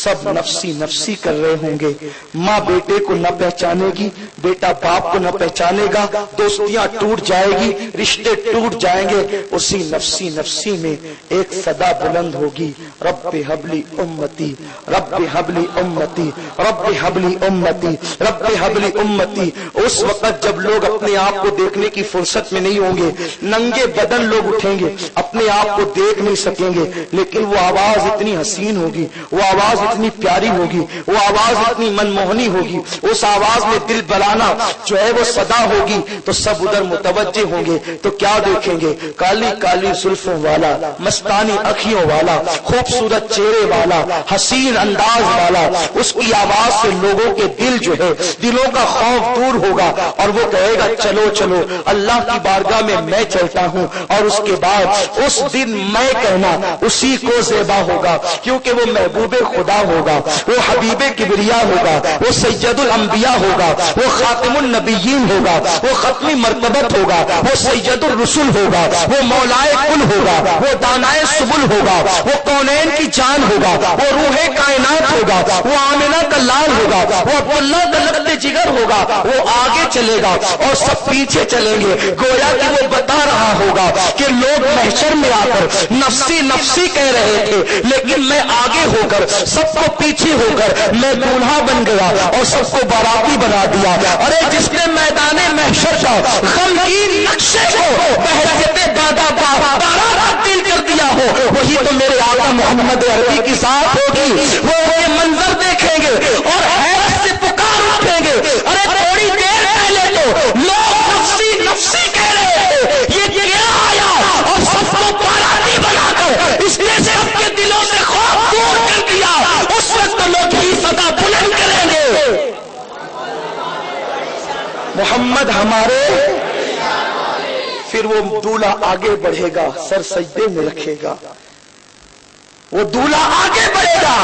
سب نفسی نفسی کر رہے ہوں گے۔ ماں بیٹے کو نہ پہچانے گی، بیٹا باپ کو نہ پہچانے گا، دوستیاں ٹوٹ جائے گی، رشتے ٹوٹ جائیں گے۔ اسی نفسی نفسی میں ایک صدا بلند ہوگی، رب حبلی امتی، رب حبلی امتی، رب حبلی امتی، رب حبلی امتی۔ اس وقت جب لوگ اپنے آپ کو دیکھنے کی فرصت میں نہیں ہوں گے، ننگے بدن لوگ اٹھیں گے، اپنے آپ کو دیکھ نہیں سکیں گے، لیکن وہ آواز اتنی حسین ہوگی، وہ آواز اتنی پیاری ہوگی، وہ آواز اتنی منموہنی ہوگی، اس آواز میں دل بلانا جو ہے وہ صدا ہوگی، تو سب ادھر متوجہ ہوں گے۔ تو کیا دیکھیں گے؟ کالی کالی زلفوں والا، مستانی اکھیوں والا، خوبصورت چہرے والا، حسین انداز والا۔ اس کی آواز سے لوگوں کے دل جو ہے، دلوں کا خوف دور ہوگا، اور وہ کہے گا چلو چلو اللہ کی بارگاہ میں چلتا ہوں۔ اور اس کے بعد اس دن میں کہنا اسی کو زیبا ہوگا، کیونکہ وہ محبوب خدا ہوگا، وہ حبیب کبریا ہوگا، وہ سید الانبیاء ہوگا، وہ خاتم النبیین ہوگا، وہ ختم مرتبت ہوگا، وہ سید الرسل ہوگا، وہ مولائے کل ہوگا، وہ دانائے سبل ہوگا، وہ کونین کی جان ہوگا، وہ روح کائنات ہوگا، وہ آمنہ کا لال ہوگا، وہ عبداللہ کا لخت جگر ہوگا، وہ آگے چلے گا اور سب پیچھے چلیں گے۔ گویا کہ وہ بتا رہا ہوگا کہ لوگ محشر میں آ کر نفسی نفسی کہہ رہے تھے، لیکن میں آگے ہو کر سب کو پیچھے ہو کر میں دولہا بن گیا اور سب کو باراتی بنا دیا۔ ارے جس نے میدان محشر کا غمگین نقشے کو بہجت دادا بارہ تبدیل کر دیا ہو، وہی تو میرے آقا محمد عربی کی ذات ہوگی۔ وہ یہ منظر دیکھیں گے اور حیرت سے پکار اٹھیں گے، ارے تھوڑی دیر پہلے تو لوگ نفسی نفسی کہہ رہے تھے، یہ کیا آیا اور سب کو باراتی بنا کر اس نے سب کے دلوں سے خوف دور کر دیا۔ اس وقت لوگ ہی صدا بلند کریں گے، محمد ہمارے۔ پھر وہ دولہا آگے بڑھے گا، سر سجدے میں رکھے گا، وہ دولہا آگے بڑھے گا،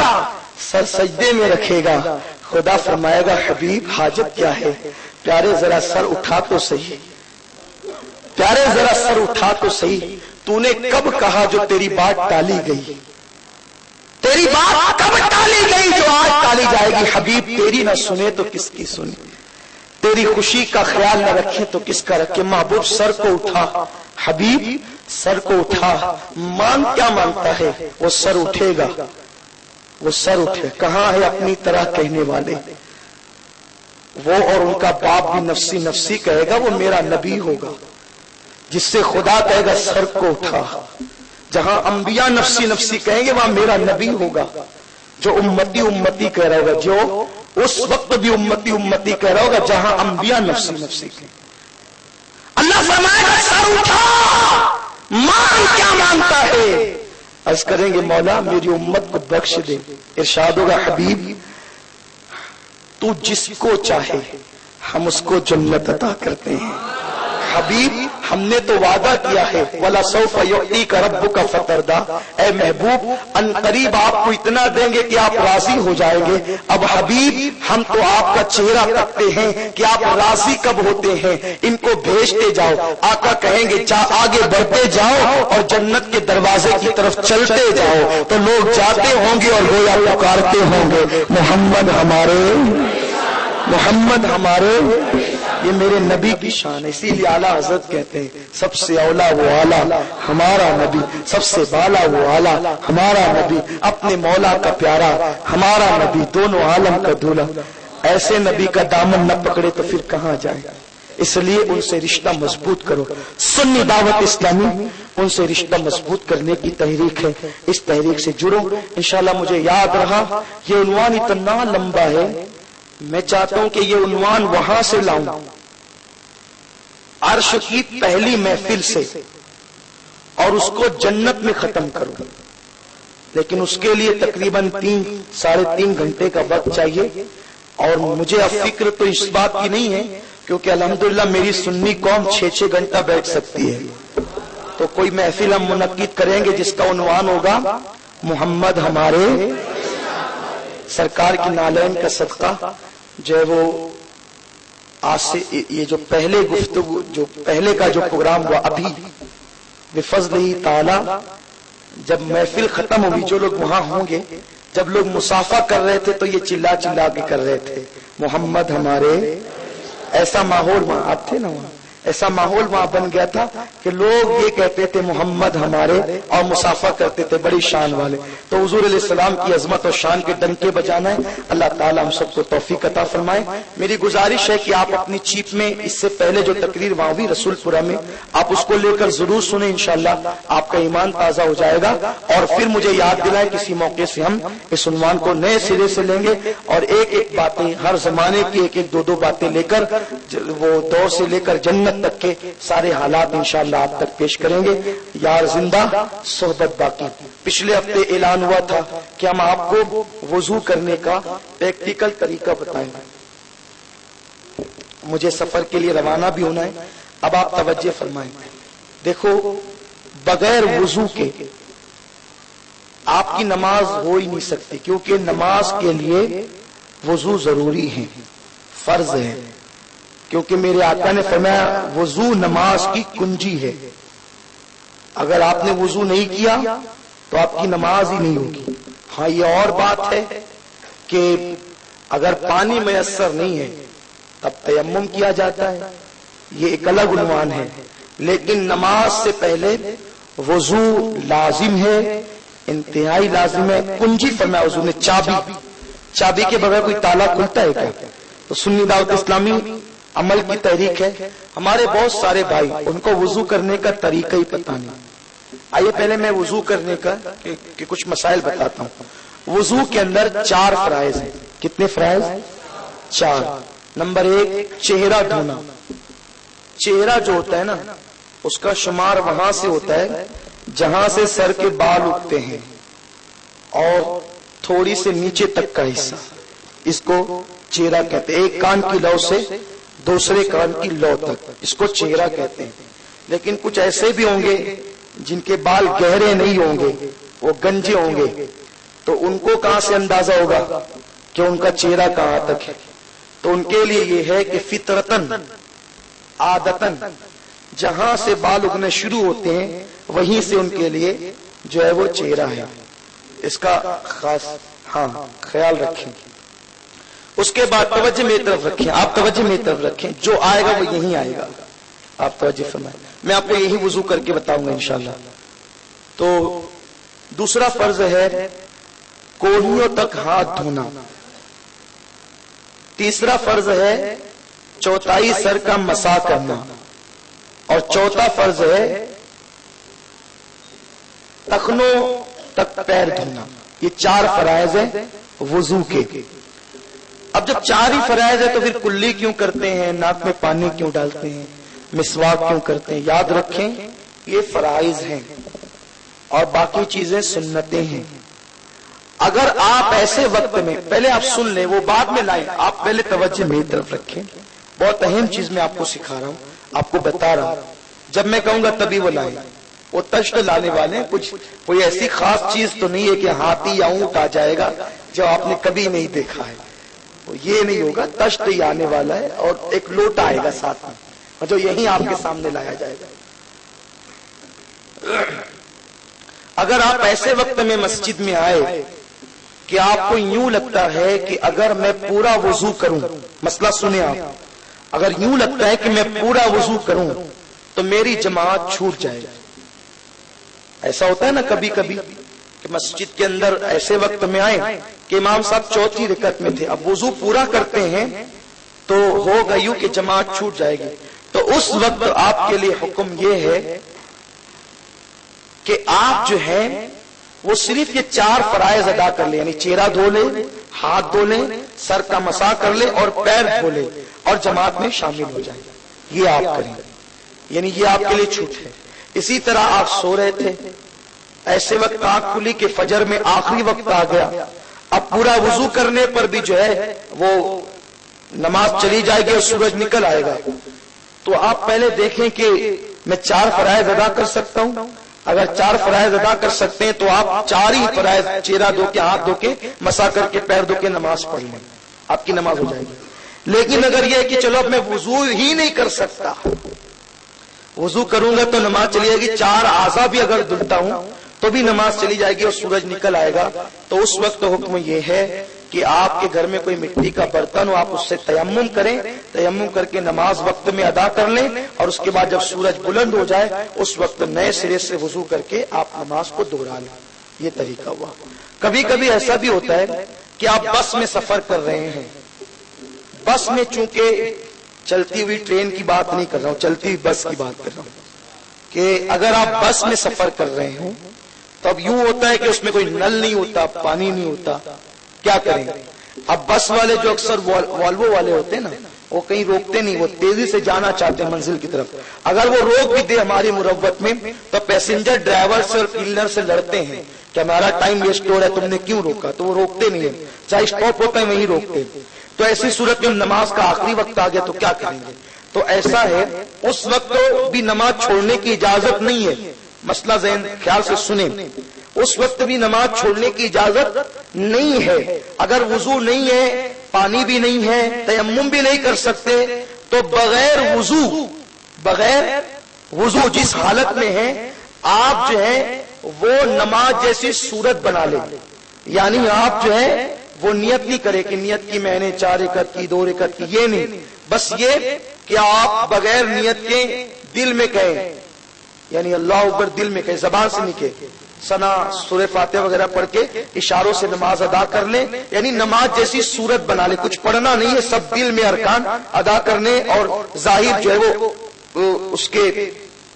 سر سجدے میں رکھے گا۔ خدا فرمائے گا حبیب حاجت کیا ہے؟ پیارے ذرا سر اٹھا تو صحیح، پیارے ذرا سر اٹھا تو صحیح، تو نے کب کہا جو تیری بات ٹالی گئی؟ تیری بات کب ٹالی گئی جو آج ٹالی جائے گی؟ حبیب تیری نہ سنے تو کس کی سنی، تیری خوشی کا خیال نہ رکھے تو کس کا رکھے؟ محبوب سر کو اٹھا، حبیب سر کو اٹھا۔ مان کیا مانتا ہے؟ وہ سر اٹھے گا، وہ سر اٹھے۔ کہاں ہے اپنی طرح کہنے والے؟ وہ اور ان کا باپ بھی نفسی نفسی کہے گا، وہ میرا نبی ہوگا جس سے خدا کہے گا سر کو اٹھا۔ جہاں انبیاء نفسی نفسی کہیں گے وہاں میرا نبی ہوگا جو امتی امتی کہہ رہا ہوگا، جو اس وقت بھی امتی امتی کہہ رہا ہوگا جہاں انبیاء نفسی نفسی کہیں۔ اللہ فرمائے گا سر اٹھا، مان کیا مانتا ہے؟ عرض کریں گے مولا میری امت کو بخش دے۔ ارشاد ہوگا حبیب تو جس کو چاہے ہم اس کو جنت عطا کرتے ہیں۔ حبیب ہم نے تو وعدہ کیا ہے وَلَسَوْفَ يُعْطِيكَ رَبُّكَ فَتَرْضَىٰ، اے محبوب ان قریب آپ کو اتنا دیں گے کہ آپ راضی ہو جائیں گے۔ اب حبیب ہم تو آپ کا چہرہ تکتے ہیں کہ آپ راضی کب ہوتے ہیں، ان کو بھیجتے جاؤ۔ آقا کہیں گے آگے بڑھتے جاؤ اور جنت کے دروازے کی طرف چلتے جاؤ، تو لوگ جاتے ہوں گے اور گویا پکارتے ہوں گے محمد ہمارے، محمد ہمارے۔ یہ میرے نبی کی شان ہے، اسی لیے اعلیٰ حضرت کہتے ہیں سب سے اولا وہ اعلیٰ ہمارا نبی، سب سے بالا وہ اعلیٰ ہمارا نبی، اپنے مولا کا پیارا ہمارا نبی، دونوں عالم کا دولہا۔ ایسے نبی کا دامن نہ پکڑے تو پھر کہاں جائے؟ اس لیے ان سے رشتہ مضبوط کرو۔ سنی دعوت اسلامی ان سے رشتہ مضبوط کرنے کی تحریک ہے، اس تحریک سے جڑو انشاءاللہ۔ مجھے یاد رہا یہ عنوان اتنا لمبا ہے، میں چاہتا ہوں کہ یہ عنوان وہاں سے لاؤں، عرش کی پہلی محفل سے، اور اس کو جنت میں ختم کروں، لیکن اس کے لیے تقریباً 3-3.5 گھنٹے کا وقت چاہیے۔ اور مجھے اب فکر تو اس بات کی نہیں ہے کیونکہ الحمدللہ میری سنی قوم 6-6 گھنٹہ بیٹھ سکتی ہے، تو کوئی محفل ہم منعقد کریں گے جس کا عنوان ہوگا محمد ہمارے۔ سرکار کی نالین کا صدقہ جو ہے وہ آج سے یہ جو پہلے گفتگو جو پہلے کا جو پروگرام ہوا ابھی بفضلہ تعالی، جب محفل ختم ہوگی جو لوگ وہاں ہوں گے، جب لوگ مصافحہ کر رہے تھے تو یہ چلا چلا کے کر رہے تھے محمد ہمارے۔ ایسا ماحول وہاں، آپ تھے نا وہاں، ایسا ماحول وہاں بن گیا تھا کہ لوگ یہ کہتے تھے محمد ہمارے اور مصافحہ کرتے تھے بڑی شان والے۔ تو حضور علیہ السلام کی عظمت اور شان کے ڈنکے بجانا ہے۔ اللہ تعالیٰ ہم سب کو توفیق عطا فرمائے۔ میری گزارش ہے کہ آپ اپنی چیپ میں اس سے پہلے جو تقریر وہاں ہوئی رسول پورہ میں، آپ اس کو لے کر ضرور سنیں، انشاءاللہ آپ کا ایمان تازہ ہو جائے گا۔ اور پھر مجھے یاد دلائے کسی موقع سے ہم اس عنوان کو نئے سرے سے لیں گے اور ایک ایک باتیں ہر زمانے کی ایک ایک دو باتیں لے کر وہ دور سے لے کر جنت تک کے سارے حالات انشاءاللہ آپ تک پیش کریں گے۔ یار زندہ صحبت باقی۔ پچھلے ہفتے اعلان ہوا تھا کہ ہم آپ کو وضو کرنے کا پریکٹیکل طریقہ بتائیں گے۔ مجھے سفر کے لیے روانہ بھی ہونا ہے، اب آپ توجہ فرمائیں۔ دیکھو بغیر وضو کے آپ کی نماز ہو ہی نہیں سکتی، کیونکہ نماز کے لیے وضو ضروری ہے، فرض ہے، کیونکہ میرے آقا نے فرمایا وضو نماز کی کنجی ہے، اگر آپ نے وضو نہیں کیا تو آپ کی نماز ہی نہیں ہوگی۔ ہاں یہ اور بات ہے کہ اگر پانی میسر نہیں ہے تب تیمم کیا جاتا ہے، یہ ایک الگ عنوان ہے، لیکن نماز سے پہلے وضو لازم ہے، انتہائی لازم ہے۔ کنجی فرمایا حضور نے، چابی کے بغیر کوئی تالا کھلتا ہے کیا؟ تو سنی دعوت اسلامی عمل کی تحریک ہے، ہمارے بہت سارے بھائی ان کو وضو کرنے کا طریقہ ہی پتہ نہیں۔ آئیے پہلے میں وضو کرنے کا کہ کچھ مسائل بتاتا ہوں۔ وضو کے اندر 4 فرائض ہیں۔ کتنے فرائض؟ 4۔ نمبر 1 چہرہ دھونا۔ چہرہ جو ہوتا ہے نا اس کا شمار وہاں سے ہوتا ہے جہاں سے سر کے بال اٹھتے ہیں اور تھوڑی سے نیچے تک کا حصہ، اس کو چہرہ کہتے ہیں۔ ایک کان کی لو سے دوسرے کان کی لو تک، اس کو چہرہ کہتے ہیں۔ لیکن کچھ ایسے بھی ہوں گے جن کے بال گہرے نہیں ہوں گے، وہ گنجے ہوں گے، تو ان کو کہاں سے اندازہ ہوگا کہ ان کا چہرہ کہاں تک ہے؟ تو ان کے لیے یہ ہے کہ فطرتن، عادتن، جہاں سے بال اگنے شروع ہوتے ہیں وہیں سے ان کے لیے جو ہے وہ چہرہ ہے۔ اس کا خاص خیال رکھیں۔ اس کے بعد توجہ میری طرف رکھیں، آپ توجہ میری طرف رکھیں، جو آئے گا وہ یہیں آئے گا، آپ توجہ فرمائیں، میں آپ کو یہی وضو کر کے بتاؤں گا انشاءاللہ۔ تو دوسرا فرض ہے کوہنیوں تک ہاتھ دھونا۔ تیسرا فرض ہے چوتھائی سر کا مسح کرنا، اور چوتھا فرض ہے ٹخنوں تک پیر دھونا۔ یہ 4 فرائض ہیں وضو کے۔ اب جب 4 ہی فرائض ہے تو پھر کلی کیوں کرتے ہیں، ناک میں پانی کیوں ڈالتے ہیں، مسواک کیوں کرتے ہیں؟ یاد رکھیں یہ فرائض ہیں اور باقی چیزیں سنتیں ہیں۔ اگر آپ ایسے وقت میں، پہلے آپ سن لیں وہ بعد میں لائیں، آپ پہلے توجہ میری طرف رکھیں، بہت اہم چیز میں آپ کو سکھا رہا ہوں، آپ کو بتا رہا ہوں، جب میں کہوں گا تبھی وہ لائیں۔ وہ تشت لانے والے ہیں، کچھ کوئی ایسی خاص چیز تو نہیں ہے کہ ہاتھی یا اونٹ آ جائے گا جو آپ نے کبھی نہیں دیکھا ہے، یہ نہیں ہوگا، تشت ہی آنے والا ہے اور ایک لوٹا آئے گا ساتھ میں جو یہیں آپ کے سامنے لایا جائے گا۔ اگر آپ ایسے وقت میں مسجد میں آئے کہ آپ کو یوں لگتا ہے کہ اگر میں پورا وضو کروں، مسئلہ سنیں آپ، اگر یوں لگتا ہے کہ میں پورا وضو کروں تو میری جماعت چھوٹ جائے گی۔ ایسا ہوتا ہے نا کبھی کبھی کہ مسجد کے اندر ایسے وقت میں آئے کہ امام صاحب 4تھی رکعت میں تھے، اب وضو پورا کرتے ہیں تو ہوگا یوں کہ جماعت چھوٹ جائے گی، تو اس وقت آپ کے لیے حکم یہ ہے کہ آپ جو ہے وہ صرف یہ 4 فرائض ادا کر لیں، یعنی چہرہ دھو لیں، ہاتھ دھو لیں، سر کا مسح کر لیں اور پیر دھو لیں اور جماعت میں شامل ہو جائیں، یہ آپ کریں، یعنی یہ آپ کے لیے چھوٹ ہے۔ اسی طرح آپ سو رہے تھے، ایسے وقت آنکھ کھلی کہ فجر میں آخری وقت آ گیا، اب پورا وضو کرنے پر بھی جو ہے وہ نماز چلی جائے گی اور سورج نکل آئے گا، تو آپ پہلے دیکھیں کہ میں 4 فرائض ادا کر سکتا ہوں۔ اگر 4 فرائض ادا کر سکتے ہیں تو آپ 4 ہی فرائض، چہرہ دھو کے، ہاتھ دھو کے، مسح کر کے، پیر دھو کے نماز پڑھ لیں، آپ کی نماز ہو جائے گی۔ لیکن اگر یہ کہ چلو اب میں وضو ہی نہیں کر سکتا، وضو کروں گا تو نماز چلی جائے گی، 4 اعضاء بھی اگر دھلتا ہوں تو بھی نماز چلی جائے گی اور سورج نکل آئے گا، تو اس وقت حکم یہ ہے کہ آپ کے گھر میں کوئی مٹی کا برتن ہو، آپ اس سے تیمم کریں، تیمم کر کے نماز وقت میں ادا کر لیں، اور اس کے بعد جب سورج بلند ہو جائے اس وقت نئے سرے سے وضو کر کے آپ نماز کو دوہرا لیں۔ یہ طریقہ ہوا۔ کبھی کبھی ایسا بھی ہوتا ہے کہ آپ بس میں سفر کر رہے ہیں، بس میں چونکہ چلتی ہوئی ٹرین کی بات نہیں کر رہا ہوں، چلتی ہوئی بس کی بات کر رہا ہوں، کہ اگر آپ بس میں سفر کر رہے ہوں تو اب یوں ہوتا ہے کہ اس میں کوئی نل نہیں ہوتا، پانی نہیں ہوتا، کیا کریں؟ اب بس والے جو اکثر والوو والے ہوتے ہیں نا، وہ کہیں روکتے نہیں، وہ تیزی سے جانا چاہتے ہیں منزل کی طرف، اگر وہ روک بھی دے ہماری مروت میں تو پیسنجر ڈرائیور سے اور کلینر سے لڑتے ہیں کہ ہمارا ٹائم ویسٹ ہو رہا ہے، تم نے کیوں روکا؟ تو وہ روکتے نہیں ہیں، چاہے اسٹاپ ہوتا ہے وہیں روکتے ہیں۔ تو ایسی صورت میں نماز کا آخری وقت آ گیا تو کیا کریں گے؟ تو ایسا ہے اس وقت بھی نماز چھوڑنے کی اجازت نہیں ہے، مسئلہ ذہن خیال سے سنیں، اس وقت بھی نماز چھوڑنے کی اجازت نہیں ہے. اگر وضو نہیں ہے، پانی بھی نہیں ہے، تیمم بھی نہیں کر سکتے، تو بغیر وضو جس حالت میں ہے آپ جو ہے وہ نماز جیسی صورت بنا لیں. یعنی آپ جو ہے وہ نیت نہیں کرے کہ نیت کی میں نے 4 رکعت کی 2 رکعت کی، یہ نہیں. بس یہ کہ آپ بغیر نیت کے دل میں کہیں، یعنی اللہ اکبر دل میں کہیں، زبان سے نہیں کہے، ثنا سورہ فاتحہ وغیرہ پڑھ کے اشاروں سے نماز ادا کر لیں. یعنی نماز جیسی صورت بنا لیں، کچھ پڑھنا نہیں ہے، سب دل میں ارکان ادا کرنے اور ظاہر جو ہے وہ اس کے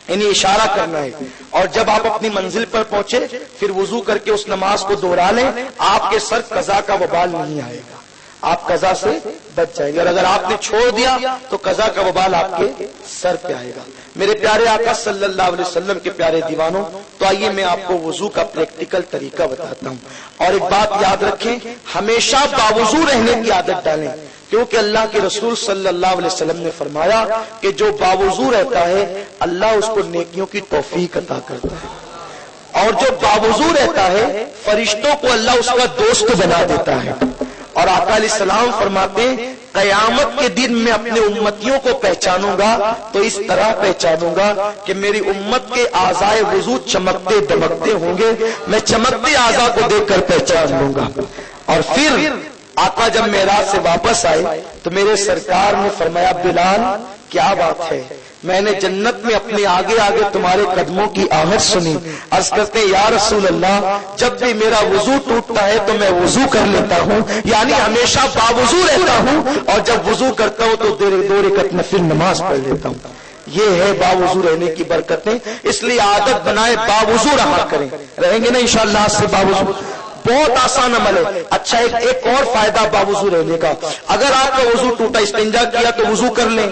یعنی اشارہ کرنا ہے. اور جب آپ اپنی منزل پر پہنچے پھر وضو کر کے اس نماز کو دوہرا لیں. آپ کے سر قضا کا وبال نہیں آئے گا، آپ قضا سے بچ جائیں گے. اور اگر آپ نے چھوڑ دیا تو قضا کا وبال آپ کے سر پہ آئے گا. میرے پیارے آقا صلی اللہ علیہ وسلم کے پیارے دیوانوں، تو آئیے میں آپ کو وضو کا پریکٹیکل طریقہ بتاتا ہوں. اور ایک بات یاد رکھیں، ہمیشہ باوضو رہنے کی عادت ڈالیں، کیونکہ اللہ کے رسول صلی اللہ علیہ وسلم نے فرمایا کہ جو باوضو رہتا ہے اللہ اس کو نیکیوں کی توفیق عطا کرتا ہے، اور جو باوضو رہتا ہے فرشتوں کو اللہ اس کا دوست بنا دیتا ہے. اور آقا علیہ السلام فرماتے ہیں قیامت کے دن میں اپنے امتیوں کو پہچانوں گا تو اس طرح پہچانوں گا کہ میری امت کے اعضائے وضو چمکتے دمکتے ہوں گے، میں چمکتے اعضاء کو دیکھ کر پہچان لوں گا. اور پھر آقا جب معراج سے واپس آئے تو میرے سرکار نے فرمایا بلال کیا بات ہے، میں نے جنت میں اپنے آگے آگے تمہارے قدموں کی آہٹ سنی. عرض کرتے یا رسول اللہ جب بھی میرا وضو ٹوٹتا ہے تو میں وضو کر لیتا ہوں، یعنی ہمیشہ باوضو رہتا ہوں، اور جب وضو کرتا ہوں تو 2 رکعت نفل نماز پڑھ لیتا ہوں. یہ ہے باوضو رہنے کی برکتیں. اس لیے عادت بنائے باوضو رہا کریں. رہیں گے نا انشاءاللہ آج سے باوضو؟ بہت آسان عمل ہے. اچھا ایک اور فائدہ باوضو رہنے کا، اگر آپ کا وضو ٹوٹا، استنجا کیا تو وضو کر لیں،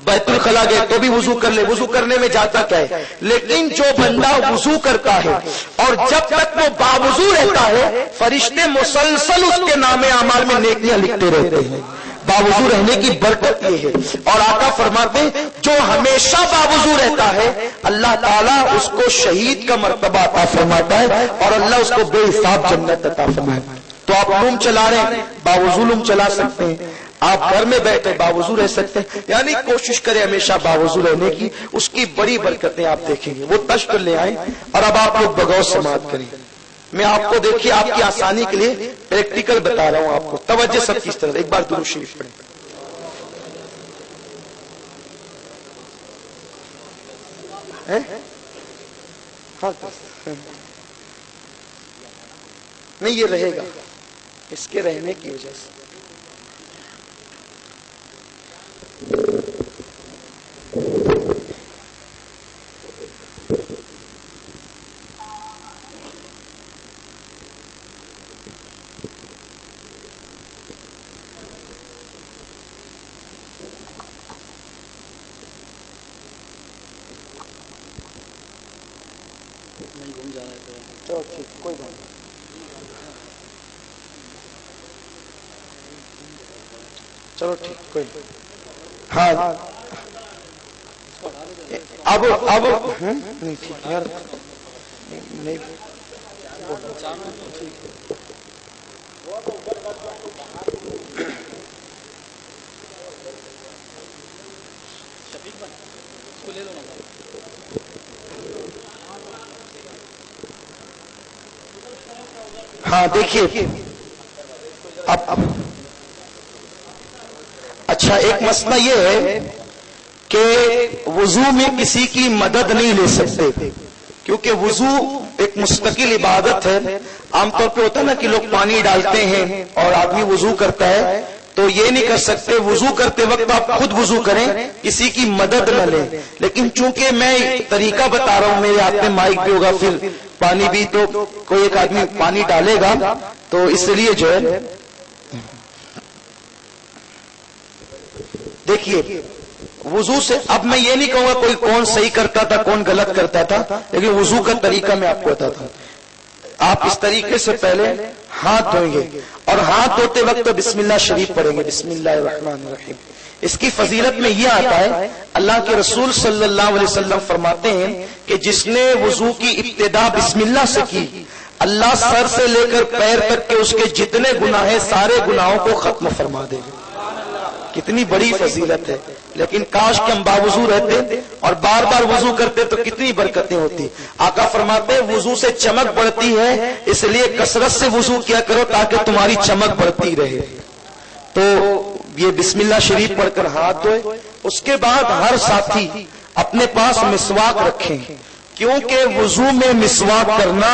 بیت الخلا گئے تو بھی وضو کر لے. وضو کرنے میں جاتا کیا ہے؟ لیکن جو بندہ وضو کرتا ہے اور جب تک وہ باوضو رہتا ہے فرشتے مسلسل اس کے نام اعمال میں نیکیاں لکھتے رہتے ہیں. باوضو رہنے کی برکت یہ ہے. اور آقا فرماتے ہیں جو ہمیشہ باوضو رہتا ہے اللہ تعالیٰ اس کو شہید کا مرتبہ عطا فرماتا ہے اور اللہ اس کو بے حساب جنت عطا فرماتا ہے. تو آپ لوم چلا رہے ہیں، باوضو لوم چلا سکتے ہیں. آپ گھر میں بیٹھے باوضو رہ سکتے ہیں. یعنی کوشش کریں ہمیشہ باوضو رہنے کی، اس کی بڑی برکتیں آپ دیکھیں گے. وہ تشکر لے آئیں اور اب آپ لوگ بغور سماعت کریں. میں آپ کو دیکھیے آپ کی آسانی کے لیے پریکٹیکل بتا رہا ہوں آپ کو. توجہ سب کی طرف. ایک بار درود شریف پڑھیں. نہیں یہ رہے گا اس کے رہنے کی وجہ سے. چلو ٹھیک کوئی بات نہیں. چلو ٹھیک کوئی ہاں اب نہیں ٹھیک یار نہیں ہاں دیکھیے اب اچھا ایک مسئلہ یہ ہے کہ وضو میں کسی کی مدد نہیں لے سکتے کیونکہ وضو ایک مستقل عبادت ہے. عام طور پہ ہوتا ہے نا کہ لوگ پانی ڈالتے ہیں اور آدمی وضو کرتا ہے تو یہ نہیں کر سکتے. وضو کرتے وقت آپ خود وضو کریں، کسی کی مدد نہ لیں. لیکن چونکہ میں طریقہ بتا رہا ہوں، میرے ہاتھ میں مائک بھی ہوگا، پھر پانی بھی تو کوئی ایک آدمی پانی ڈالے گا، تو اس لیے جو ہے دیکھیے وضو سے اب میں یہ نہیں کہوں گا کوئی کون صحیح کرتا تھا کون غلط کرتا تھا، لیکن وضو کا طریقہ میں آپ کو بتاتا ہوں. آپ اس طریقے سے پہلے ہاتھ دھوئیں گے اور ہاتھ دھوتے وقت تو بسم اللہ شریف پڑھیں گے، بسم اللہ الرحمن الرحیم۔ اس کی فضیلت میں یہ آتا ہے، اللہ کے رسول صلی اللہ علیہ وسلم فرماتے ہیں کہ جس نے وضو کی ابتدا بسم اللہ سے کی، اللہ سر سے لے کر پیر تک کے اس کے جتنے گناہ ہیں سارے گناہوں کو ختم فرما دے گا۔ کتنی بڑی فضیلت ہے، لیکن کاش کہ ہم باوضو رہتے اور بار بار وضو کرتے تو کتنی برکتیں ہوتی۔ آقا فرماتے ہیں وضو سے چمک بڑھتی ہے، اس لیے کثرت سے وضو کیا کرو تاکہ تمہاری چمک بڑھتی رہے۔ تو یہ بسم اللہ شریف پڑھ کر ہاتھ دھوئے، اس کے بعد ہر ساتھی اپنے پاس مسواک رکھیں، کیونکہ وضو میں مسواک کرنا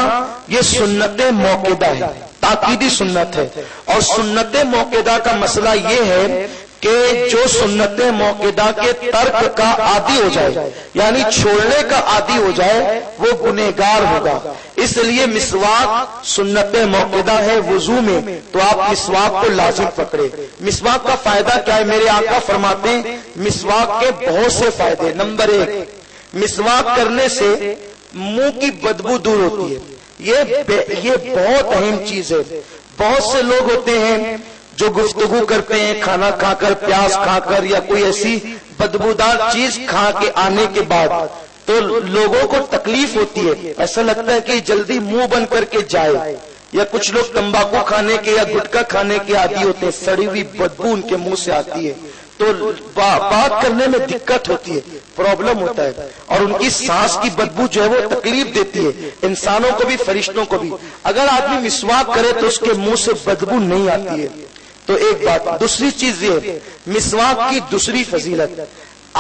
یہ سنت موقدہ ہے، تاکیدی سنت ہے۔ اور سنت موقدہ کا مسئلہ یہ ہے کہ جو سنت موقدہ کے ترک کا عادی ہو جائے، یعنی چھوڑنے کا عادی ہو جائے، وہ گنہگار ہوگا۔ اس لیے مسواک سنت موقدہ ہے وضو میں، تو آپ مسواک کو لازم پکڑے۔ مسواک کا فائدہ کیا ہے؟ میرے آقا فرماتے ہیں مسواک کے بہت سے فائدے۔ نمبر 1، مسواک کرنے سے منہ کی بدبو دور ہوتی ہے، یہ بہت اہم چیز ہے۔ بہت سے لوگ ہوتے ہیں جو گفتگو کرتے ہیں کھانا کھا کر، پیاز کھا کر، یا کوئی ایسی بدبودار چیز کھا کے آنے کے بعد، تو لوگوں کو تکلیف ہوتی ہے، ایسا لگتا ہے کہ جلدی منہ بند کر کے جائے۔ یا کچھ لوگ تمباکو کھانے کے یا گٹکا کھانے کے عادی ہوتے ہیں، سڑی ہوئی بدبو ان کے منہ سے آتی ہے، تو بات کرنے میں دقت ہوتی ہے، پرابلم ہوتا ہے، اور ان کی سانس کی بدبو جو ہے وہ تکلیف دیتی ہے، انسانوں کو بھی فرشتوں کو بھی۔ اگر آدمی مسواک کرے تو اس کے منہ سے بدبو نہیں آتی ہے، تو ایک بات۔ دوسری چیز یہ مسواک کی دوسری فضیلت،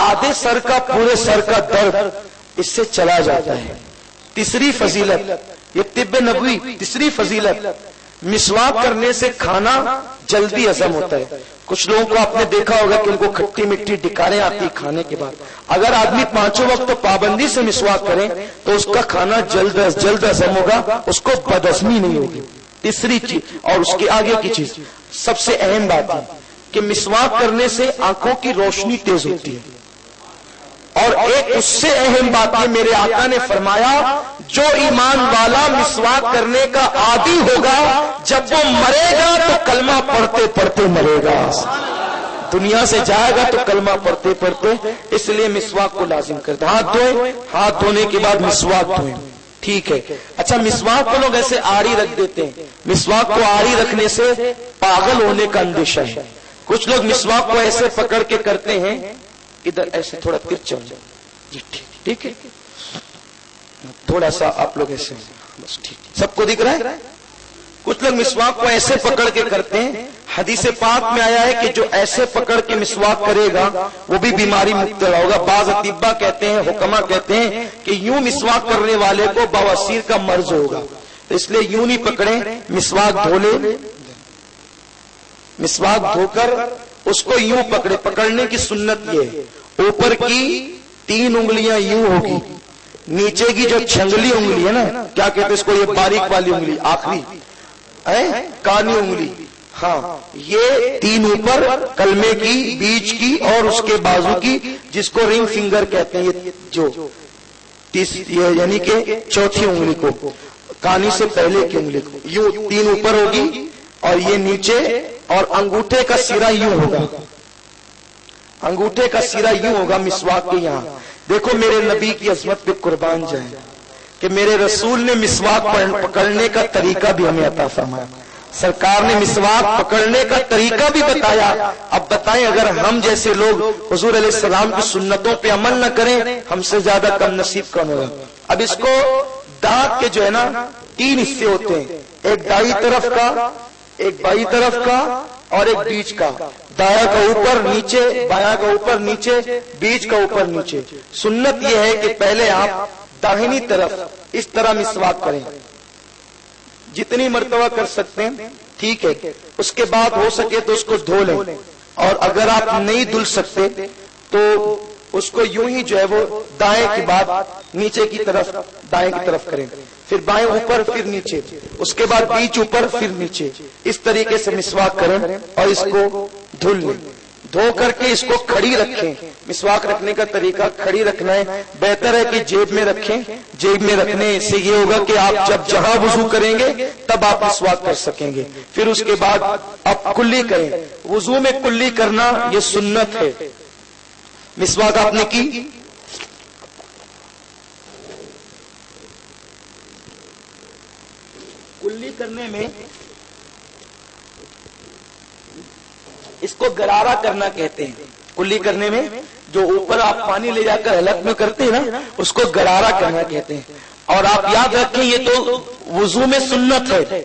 آدھے سر کا پورے سر کا درد اس سے چلا جاتا ہے۔ تیسری فضیلت، یہ طب نبوی، تیسری فضیلت، مسواک کرنے سے کھانا جلدی ہضم ہوتا ہے۔ کچھ لوگوں کو آپ نے دیکھا ہوگا کہ ان کو کھٹی مٹی ڈکاریں آتی کھانے کے بعد، اگر آدمی پانچوں وقت پابندی سے مسواک کرے تو اس کا کھانا جلد ہضم ہوگا، اس کو بدہضمی نہیں ہوگی۔ تیسری چیز، اور اس کے آگے کی چیز سب سے اہم بات ہے کہ مسواک کرنے سے آنکھوں کی روشنی تیز ہوتی ہے، اور ایک اس سے اہم بات ہے، میرے آقا نے فرمایا جو ایمان والا مسواک کرنے کا عادی ہوگا جب وہ مرے گا تو کلمہ پڑھتے پڑھتے مرے گا، دنیا سے جائے گا تو کلمہ پڑھتے پڑھتے۔ اس لیے مسواک کو لازم کرتے۔ ہاتھ دھوئیں، ہاتھ دھونے کے بعد مسواک دھوئیں، ٹھیک ہے۔ اچھا، مسواک کو لوگ ایسے آڑی رکھ دیتے ہیں، مسواک کو آڑی رکھنے سے پاگل ہونے کا اندیشہ ہے۔ کچھ لوگ مسواک کو ایسے پکڑ کے کرتے ہیں، ادھر ایسے تھوڑا ترچ چل جائے، جی ٹھیک ہے، تھوڑا سا آپ لوگ ایسے، بس ٹھیک، سب کو دکھ رہا ہے۔ کچھ لوگ مسواک کو ایسے پکڑ کے کرتے ہیں، حدیث پاک میں آیا ہے کہ جو ایسے پکڑ کے مسواک کرے گا وہ بھی بیماری مبتلا ہوگا۔ بعض اطباء کہتے ہیں، حکما کہتے ہیں کہ یوں مسواک کرنے والے کو بواسیر کا مرض ہوگا، اس لیے یوں نہیں پکڑیں، مسواک دھو لے، مسواک دھو کر اس کو یوں پکڑے۔ پکڑنے کی سنت یہ ہے، اوپر کی 3 انگلیاں یوں ہوگی، نیچے کی جو چھنگلی انگلی ہے نا، کیا کہتے ہیں اس کو، یہ باریک والی انگلی آخری کانی انگلی، ہاں، یہ 3 اوپر، کلمے کی، بیچ کی اور اس کے بازو کی، جس کو رنگ فنگر کہتے ہیں، یہ جو یعنی کہ چوتھی انگلی کو، کانی سے پہلے کی انگلی کو، یوں 3 اوپر ہوگی اور یہ نیچے، اور انگوٹھے کا سرا یوں ہوگا، انگوٹھے کا سرا یوں ہوگا مسواک کے یہاں۔ دیکھو میرے نبی کی عظمت پہ قربان جائیں کہ میرے رسول نے مسواک پکڑنے کا طریقہ بھی ہمیں عطا فرمایا، سرکار نے مسواک پکڑنے کا طریقہ بھی بتایا۔ اب بتائیں اگر ہم جیسے لوگ حضور علیہ السلام کی سنتوں پہ عمل نہ کریں، ہم سے زیادہ کم نصیب کون ہوگا۔ اب اس کو دانت کے جو ہے نا 3 حصے ہوتے ہیں، ایک دائیں طرف کا، ایک بائیں طرف کا اور ایک بیچ کا، دایاں کا اوپر نیچے، بایاں کا اوپر نیچے، بیچ کا اوپر نیچے۔ سنت یہ ہے کہ پہلے آپ داہنی طرف اس طرح مسواک کریں، جتنی مرتبہ کر سکتے ہیں، ٹھیک ہے۔ اس کے بعد ہو سکے تو اس کو دھو لیں، اور اگر آپ نہیں دھل سکتے تو اس کو یوں ہی جو ہے وہ دائیں کی بعد نیچے کی طرف، دائیں کی طرف کریں، پھر بائیں اوپر، پھر نیچے، اس کے بعد بیچ اوپر، پھر نیچے، اس طریقے سے مسواک کریں اور اس کو دھل لیں۔ دھو کر کے اس کو کھڑی رکھیں. مسواک رکھنے کا طریقہ کھڑی رکھنا ہے. بہتر ہے کہ جیب میں رکھیں. جیب میں رکھنے سے یہ ہوگا کہ آپ جب جہاں وضو کریں گے تب آپ مسواک کر سکیں گے. پھر اس کے بعد آپ کلی کریں. وضو میں کلی کرنا یہ سنت ہے. مسواک آپ نے کی, کلی کرنے میں اس کو گرارا کرنا کہتے ہیں. کلی کرنے میں جو اوپر آپ پانی لے جا کر حلق میں کرتے ہیں نا, اس کو گرارا کرنا کہتے ہیں. اور آپ یاد رکھیں یہ تو وضو میں سنت ہے,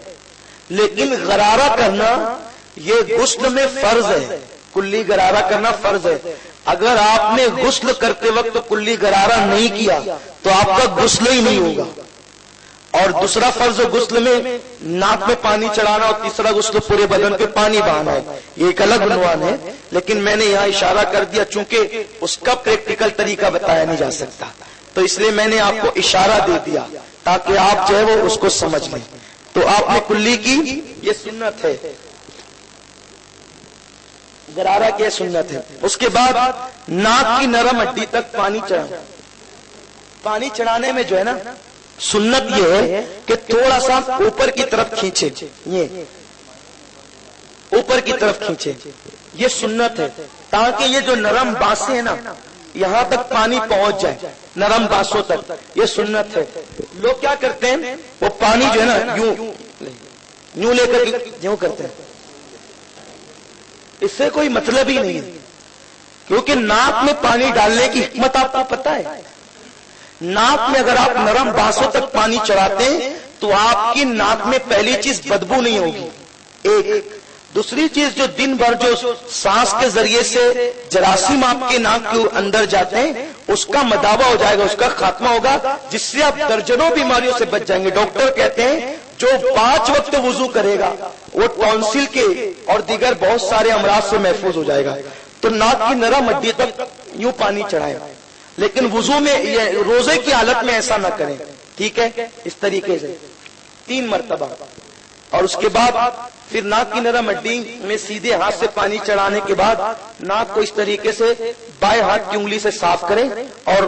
لیکن غرارہ کرنا یہ غسل میں فرض ہے. کلی گرارہ کرنا فرض ہے. اگر آپ نے غسل کرتے وقت کلی گرارہ نہیں کیا تو آپ کا غسل ہی نہیں ہوگا. اور دوسرا فرض غسل میں ناک میں پانی چڑھانا, اور تیسرا غسل پورے بدن پہ پانی بہانا ہے. یہ ایک الگ عنوان ہے, لیکن میں نے یہاں اشارہ کر دیا چونکہ اس کا پریکٹیکل طریقہ بتایا نہیں جا سکتا, تو اس لیے میں نے آپ کو اشارہ دے دیا تاکہ آپ جو ہے وہ اس کو سمجھ لیں. تو آپ نے کلی کی, یہ سنت ہے. گرارہ کی سنت ہے. اس کے بعد ناک کی نرم ہڈی تک پانی چڑھانا. پانی چڑھانے میں جو ہے نا سنت یہ ہے کہ تھوڑا سا اوپر کی طرف کھینچے, یہ اوپر کی طرف کھینچے, یہ سنت ہے تاکہ یہ جو نرم بانسیں ہیں نا یہاں تک پانی پہنچ جائے, نرم بانسوں تک. یہ سنت ہے. لوگ کیا کرتے ہیں, وہ پانی جو ہے نا یوں لے کر یوں کرتے ہیں. اس سے کوئی مطلب ہی نہیں ہے, کیونکہ ناک میں پانی ڈالنے کی حکمت آپ کو پتہ ہے. ناک میں اگر آپ نرم بانسوں تک پانی چڑھاتے ہیں تو آپ کی ناک میں پہلی چیز بدبو نہیں ہوگی. ایک دوسری چیز, جو دن بھر جو سانس کے ذریعے سے جراثیم آپ کے ناک کے اندر جاتے ہیں اس کا مداوع ہو جائے گا, اس کا خاتمہ ہوگا, جس سے آپ درجنوں بیماریوں سے بچ جائیں گے. ڈاکٹر کہتے ہیں جو 5 وقت وضو کرے گا وہ ٹونسل کے اور دیگر بہت سارے امراض سے محفوظ ہو جائے گا. تو ناک کی نرم ہڈی تک یوں پانی چڑھائیں, لیکن وضو میں روزے کی حالت میں ایسا نہ کریں. ٹھیک ہے, اس طریقے سے 3 مرتبہ. اور اس کے بعد پھر ناک کی نرم ہڈی میں سیدھے ہاتھ سے پانی چڑھانے کے بعد ناک کو اس طریقے سے بائیں ہاتھ کی انگلی سے صاف کریں اور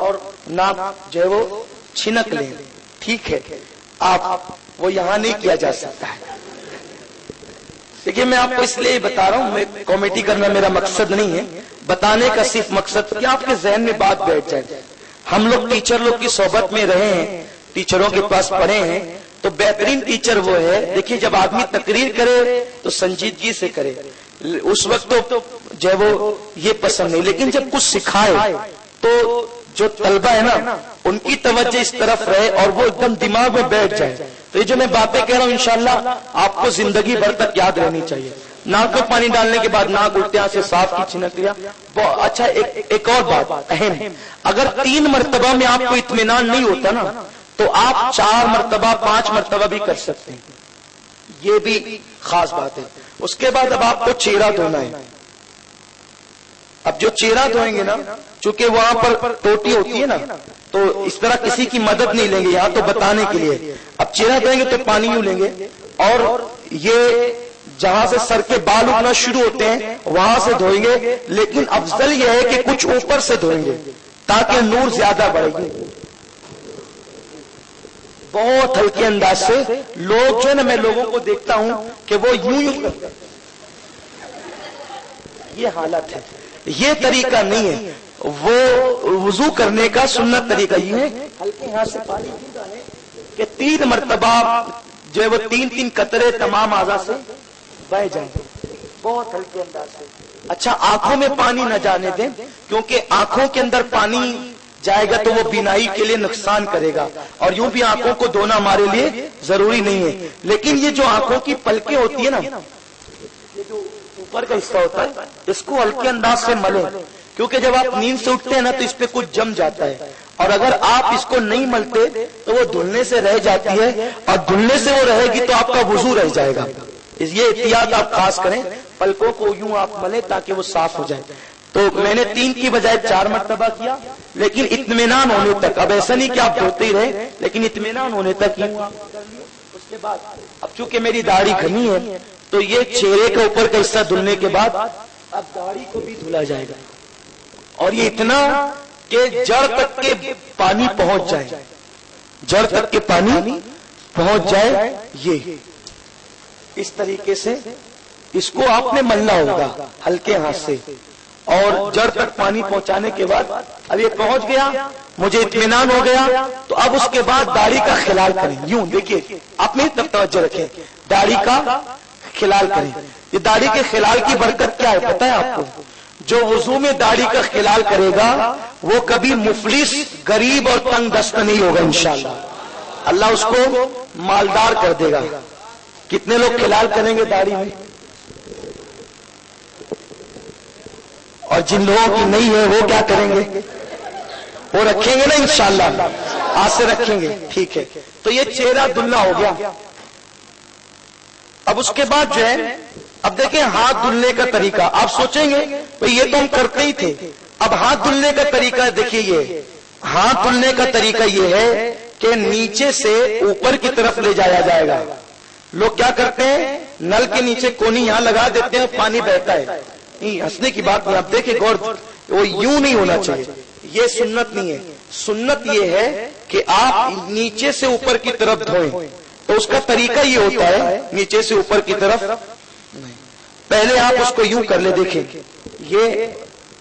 ناک جو ہے وہ چھنک لیں. ٹھیک ہے, آپ وہ یہاں نہیں کیا جا سکتا ہے. دیکھیے میں آپ کو اس لیے بتا رہا ہوں, میں کامیڈی کرنا میرا مقصد نہیں ہے, بتانے کا صرف مقصد کہ آپ کے ذہن میں بات بیٹھ جائے. ہم لوگ ٹیچر لوگ کی صحبت میں رہے ہیں, ٹیچروں کے پاس پڑھے ہیں, تو بہترین ٹیچر وہ ہے. دیکھیے جب آدمی تقریر کرے تو سنجیدگی سے کرے, اس وقت تو جو ہے وہ یہ پسند نہیں, لیکن جب کچھ سکھائے تو جو طلبہ ہے نا ان کی توجہ اس طرف رہے اور وہ ایک دم دماغ میں بیٹھ جائے. تو یہ جو میں باتیں کہہ رہا ہوں انشاءاللہ آپ کو زندگی بھر تک یاد رہنی چاہیے. ناک میں پانی ڈالنے کے بعد ناک الٹیاں سے صاف کی, چھنک لیا. اچھا ایک اور بات اہم, اگر 3 مرتبہ میں آپ کو اطمینان نہیں ہوتا نا تو آپ 4 مرتبہ 5 مرتبہ بھی کر سکتے ہیں. یہ بھی خاص بات ہے. اس کے بعد اب آپ کو چہرہ دھونا ہے. اب جو چہرہ دھوئیں گے نا, چونکہ وہاں پر ٹوٹی ہوتی ہے نا, تو اس طرح کسی کی مدد نہیں لیں گے یہاں تو بتانے کے لیے. اب چہرہ دھوئیں گے تو پانی یوں لیں گے اور یہ جہاں سے سر کے بال اٹھنا شروع ہوتے ہیں وہاں سے دھوئیں گے, لیکن افضل یہ ہے کہ کچھ اوپر سے دھوئیں گے تاکہ نور زیادہ بڑھے گی. بہت ہلکے انداز سے لوگ جو ہے نا, میں لوگوں کو دیکھتا ہوں کہ وہ یوں کرتے ہیں. یہ حالت ہے, یہ طریقہ نہیں ہے. وہ وضو کرنے کا سنت طریقہ یہ ہے ہلکے ہاتھ سے پانی ڈالیں کہ 3 مرتبہ جو ہے وہ 3 قطرے تمام اعضاء سے بہہ جائیں, بہت ہلکے انداز سے. اچھا آنکھوں میں پانی نہ جانے دیں, کیونکہ آنکھوں کے اندر پانی جائے گا تو وہ بینائی کے لیے نقصان کرے گا, اور یوں بھی آنکھوں کو دھونا ہمارے لیے ضروری نہیں ہے. لیکن یہ جو آنکھوں کی پلکیں ہوتی ہے نا, یہ جو اوپر کا حصہ ہوتا ہے, اس کو ہلکے انداز سے ملیں, کیونکہ جب آپ نیند سے اٹھتے ہیں نا تو اس پہ کچھ جم جاتا ہے, اور اگر آپ اس کو نہیں ملتے تو وہ دھلنے سے رہ جاتی ہے, اور دھلنے سے وہ رہے گی تو آپ کا وضو رہ جائے گا. یہ احتیاط آپ خاص کریں, پلکوں کو یوں آپ ملیں تاکہ وہ صاف ہو جائے. تو میں نے 3 کی بجائے 4 مرتبہ کیا, لیکن اطمینان ہونے تک. اب ایسا نہیں کہ آپ دھوتے ہی رہے, لیکن اطمینان ہونے تک یوں آپ کر لیے. اس کے بعد اب چونکہ میری داڑھی گھنی ہے تو یہ چہرے کے اوپر کا حصہ دھلنے کے بعد اب داڑھی کو بھی دھلا جائے گا، اور یہ اتنا کہ جڑ تک کے پانی پہنچ جائے، جڑ تک کے پانی پہنچ جائے. یہ اس طریقے سے اس کو آپ نے ملنا ہوگا ہلکے ہاتھ سے، اور جڑ تک پانی پہنچانے کے بعد اب یہ پہنچ گیا، مجھے اطمینان ہو گیا، تو اب اس کے بعد داڑھی کا خلال کریں. یوں دیکھیے، آپ نے تب توجہ رکھیں، داڑھی کا خلال کریں. یہ داڑھی کے خلال کی برکت کیا ہے پتہ ہے آپ کو؟ جو وضو میں داڑھی کا خلال کرے گا وہ کبھی مفلس، غریب اور تنگ دست نہیں ہوگا انشاءاللہ. اللہ اس کو مالدار کر دے گا. کتنے لوگ خلال کریں گے داڑھی میں؟ اور جن لوگوں کی نہیں ہے وہ کیا کریں گے؟ وہ رکھیں گے نا انشاءاللہ، آج سے رکھیں گے. ٹھیک ہے، تو یہ چہرہ دھلنا ہو گیا. اب اس کے بعد جو ہے، اب دیکھیں ہاتھ دھلنے کا طریقہ. آپ سوچیں گے بھئی یہ تو ہم کرتے ہی تھے، اب ہاتھ دھلنے کا طریقہ دیکھیے. یہ ہاتھ دھلنے کا طریقہ یہ ہے کہ نیچے سے اوپر کی طرف لے جایا جائے گا. لوگ کیا کرتے ہیں، نل کے نیچے کونی یہاں لگا دیتے ہیں، پانی بہتا ہے. نہیں، ہنسنے کی بات نہیں. آپ دیکھیں غور، وہ یوں نہیں ہونا چاہیے، یہ سنت نہیں ہے. سنت یہ ہے کہ آپ نیچے سے اوپر کی طرف دھوئیں. تو اس کا طریقہ یہ ہوتا ہے، نیچے سے اوپر کی طرف. پہلے آپ اس کو یوں کر لیں، دیکھیں یہ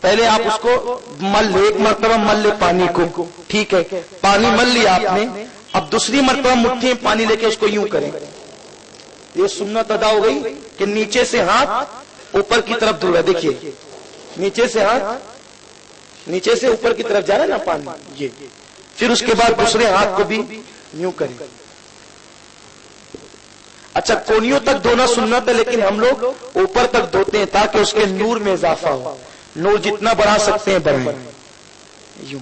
پہلے آپ اس کو مل لے، ایک مرتبہ مل لے پانی کو. ٹھیک ہے، پانی مل لیا آپ نے. اب دوسری مرتبہ مٹھی میں پانی لے کے اس کو یوں کریں. یہ سنت ادا ہو گئی کہ نیچے سے ہاتھ اوپر کی طرف دھل رہا ہے. دیکھیے نیچے سے ہاتھ نیچے سے اوپر کی طرف جا رہا ہے نا پانی. یہ پھر اس کے بعد دوسرے ہاتھ کو بھی یوں کریں. اچھا، کونیوں تک دھونا سنت ہے، لیکن ہم لوگ اوپر تک دھوتے ہیں تاکہ اس کے نور میں اضافہ ہو. نور جتنا بڑھا سکتے ہیں بڑھائیں. یوں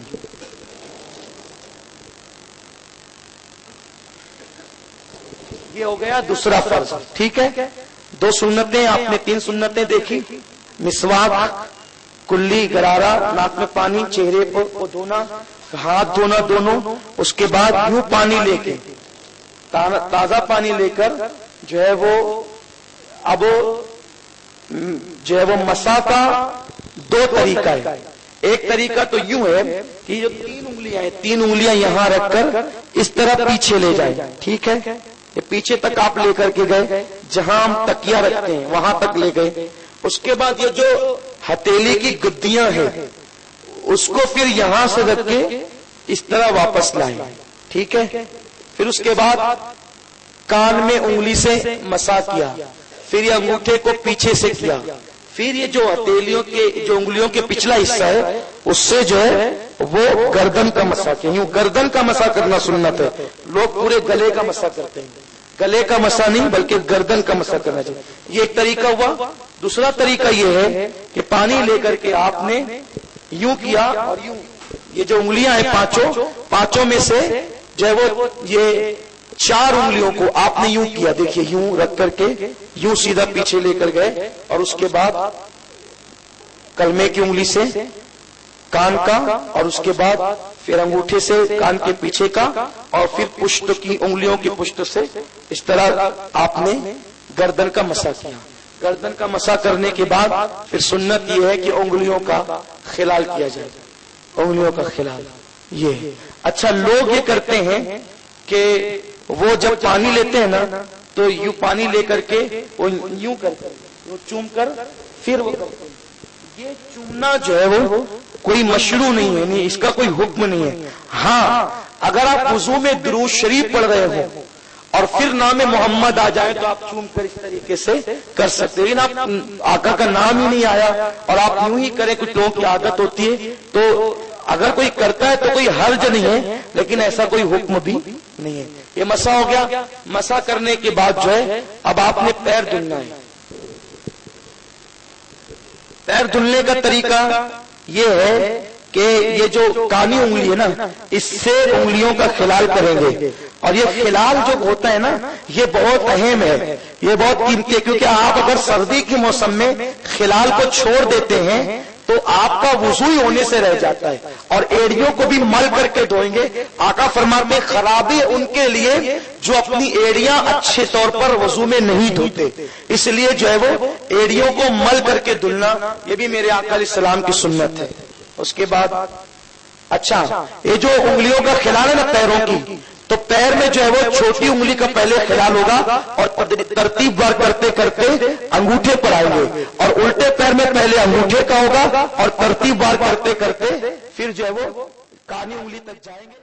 یہ ہو گیا دوسرا فرض. ٹھیک ہے، دو سنتیں آپ نے، تین سنتیں دیکھی. مسواک، کلی، غرارہ، ناک میں پانی، چہرے کو دھونا، ہاتھ دھونا دونوں. اس کے بعد یوں پانی لے کے، تازہ پانی لے کر جو ہے وہ اب جو ہے وہ مسا کا دو طریقہ ہے. ایک طریقہ تو یوں ہے کہ جو تین انگلیاں ہیں، تین انگلیاں یہاں رکھ کر اس طرح پیچھے لے جائیں. ٹھیک ہے، یہ پیچھے تک آپ لے کر کے گئے، جہاں ہم تکیہ رکھتے ہیں وہاں تک لے گئے. اس کے بعد یہ جو ہتھیلی کی گدیاں ہیں اس کو پھر یہاں سے رکھ کے اس طرح واپس لائیں. ٹھیک ہے، پھر اس کے بعد کان میں انگلی سے مسا کیا، پھر یہ انگوٹھے کو پیچھے سے کیا، پھر یہ جو ہتھیلیوں کے جو انگلیوں کے پچھلا حصہ ہے اس سے جو ہے وہ گردن کا مسا کیا. یوں گردن کا مسا کرنا سنت ہے. لوگ پورے گلے کا مسا کرتے ہیں، گلے کا مسا نہیں بلکہ گردن کا مسا کرنا چاہیے. یہ ایک طریقہ ہوا. دوسرا طریقہ یہ ہے کہ پانی لے کر کے آپ نے یوں کیا، اور یوں یہ جو انگلیاں ہیں پانچوں میں سے جو ہے وہ یہ چار انگلیوں کو آپ نے یوں کیا. دیکھیے یوں رکھ کر کے یوں سیدھا پیچھے لے کر گئے، اور اس کے بعد کلمے کی انگلی سے کان کا، اور اس کے بعد پھر انگوٹھے سے کان کے پیچھے کا، اور پھر پشت کی انگلیوں کی پشت سے اس طرح آپ نے گردن کا مسا کیا. گردن کا مسا کرنے کے بعد پھر سنت یہ ہے کہ انگلیوں کا خلال کیا جائے. انگلیوں کا خلال یہ. اچھا، لوگ یہ کرتے ہیں کہ وہ جب پانی لیتے ہیں نا تو یوں پانی لے کر کے وہ یوں کرتے ہیں، چوم کر پھر وہ کرتے ہیں. یہ چومنا جو ہے وہ کوئی مشروع نہیں ہے، نہیں اس کا کوئی حکم نہیں ہے. ہاں، اگر آپ وضو میں درود شریف پڑھ رہے ہو اور پھر نام محمد آ جائے تو آپ چوم کر اس طریقے سے کر سکتے. لیکن آپ آقا کا نام ہی نہیں آیا اور آپ یوں ہی کریں، کچھ لوگوں کی عادت ہوتی ہے، تو اگر کوئی کرتا ہے تو کوئی حرج نہیں ہے، لیکن ایسا کوئی حکم بھی نہیں ہے. یہ مسا ہو گیا. مسا کرنے کے بعد جو ہے اب آپ نے پیر دھلنا ہے. پیر دھلنے کا طریقہ یہ ہے کہ یہ جو کانی انگلی ہے نا اس سے انگلیوں کا خلال کریں گے. اور یہ خلال جو ہوتا ہے نا یہ بہت اہم ہے، یہ بہت قیمتی ہے، کیونکہ آپ اگر سردی کے موسم میں خلال کو چھوڑ دیتے ہیں تو آپ کا وضو ہی ہونے سے رہ جاتا ہے، اور ایڑیوں کو بھی مل کر کے دھوئیں گے۔ آقا فرماتے ہیں خرابی ان کے لیے جو اپنی ایڑیاں اچھے طور پر وضو میں نہیں دھوتے، اس لیے جو ہے وہ ایڑیوں کو مل کر کے دھلنا، یہ بھی میرے آقا علیہ السلام کی سنت ہے۔ اس کے بعد اچھا، یہ جو انگلیوں کا خلال ہے نا پیروں کی، تو پیر میں جو ہے وہ چھوٹی انگلی کا پہلے خلال ہوگا اور ترتیب وار کرتے کرتے انگوٹھے پر آئیں گے، اور الٹے پیر میں پہلے انگوٹھے کا ہوگا اور ترتیب وار کرتے کرتے پھر جو ہے وہ کانی انگلی تک جائیں گے۔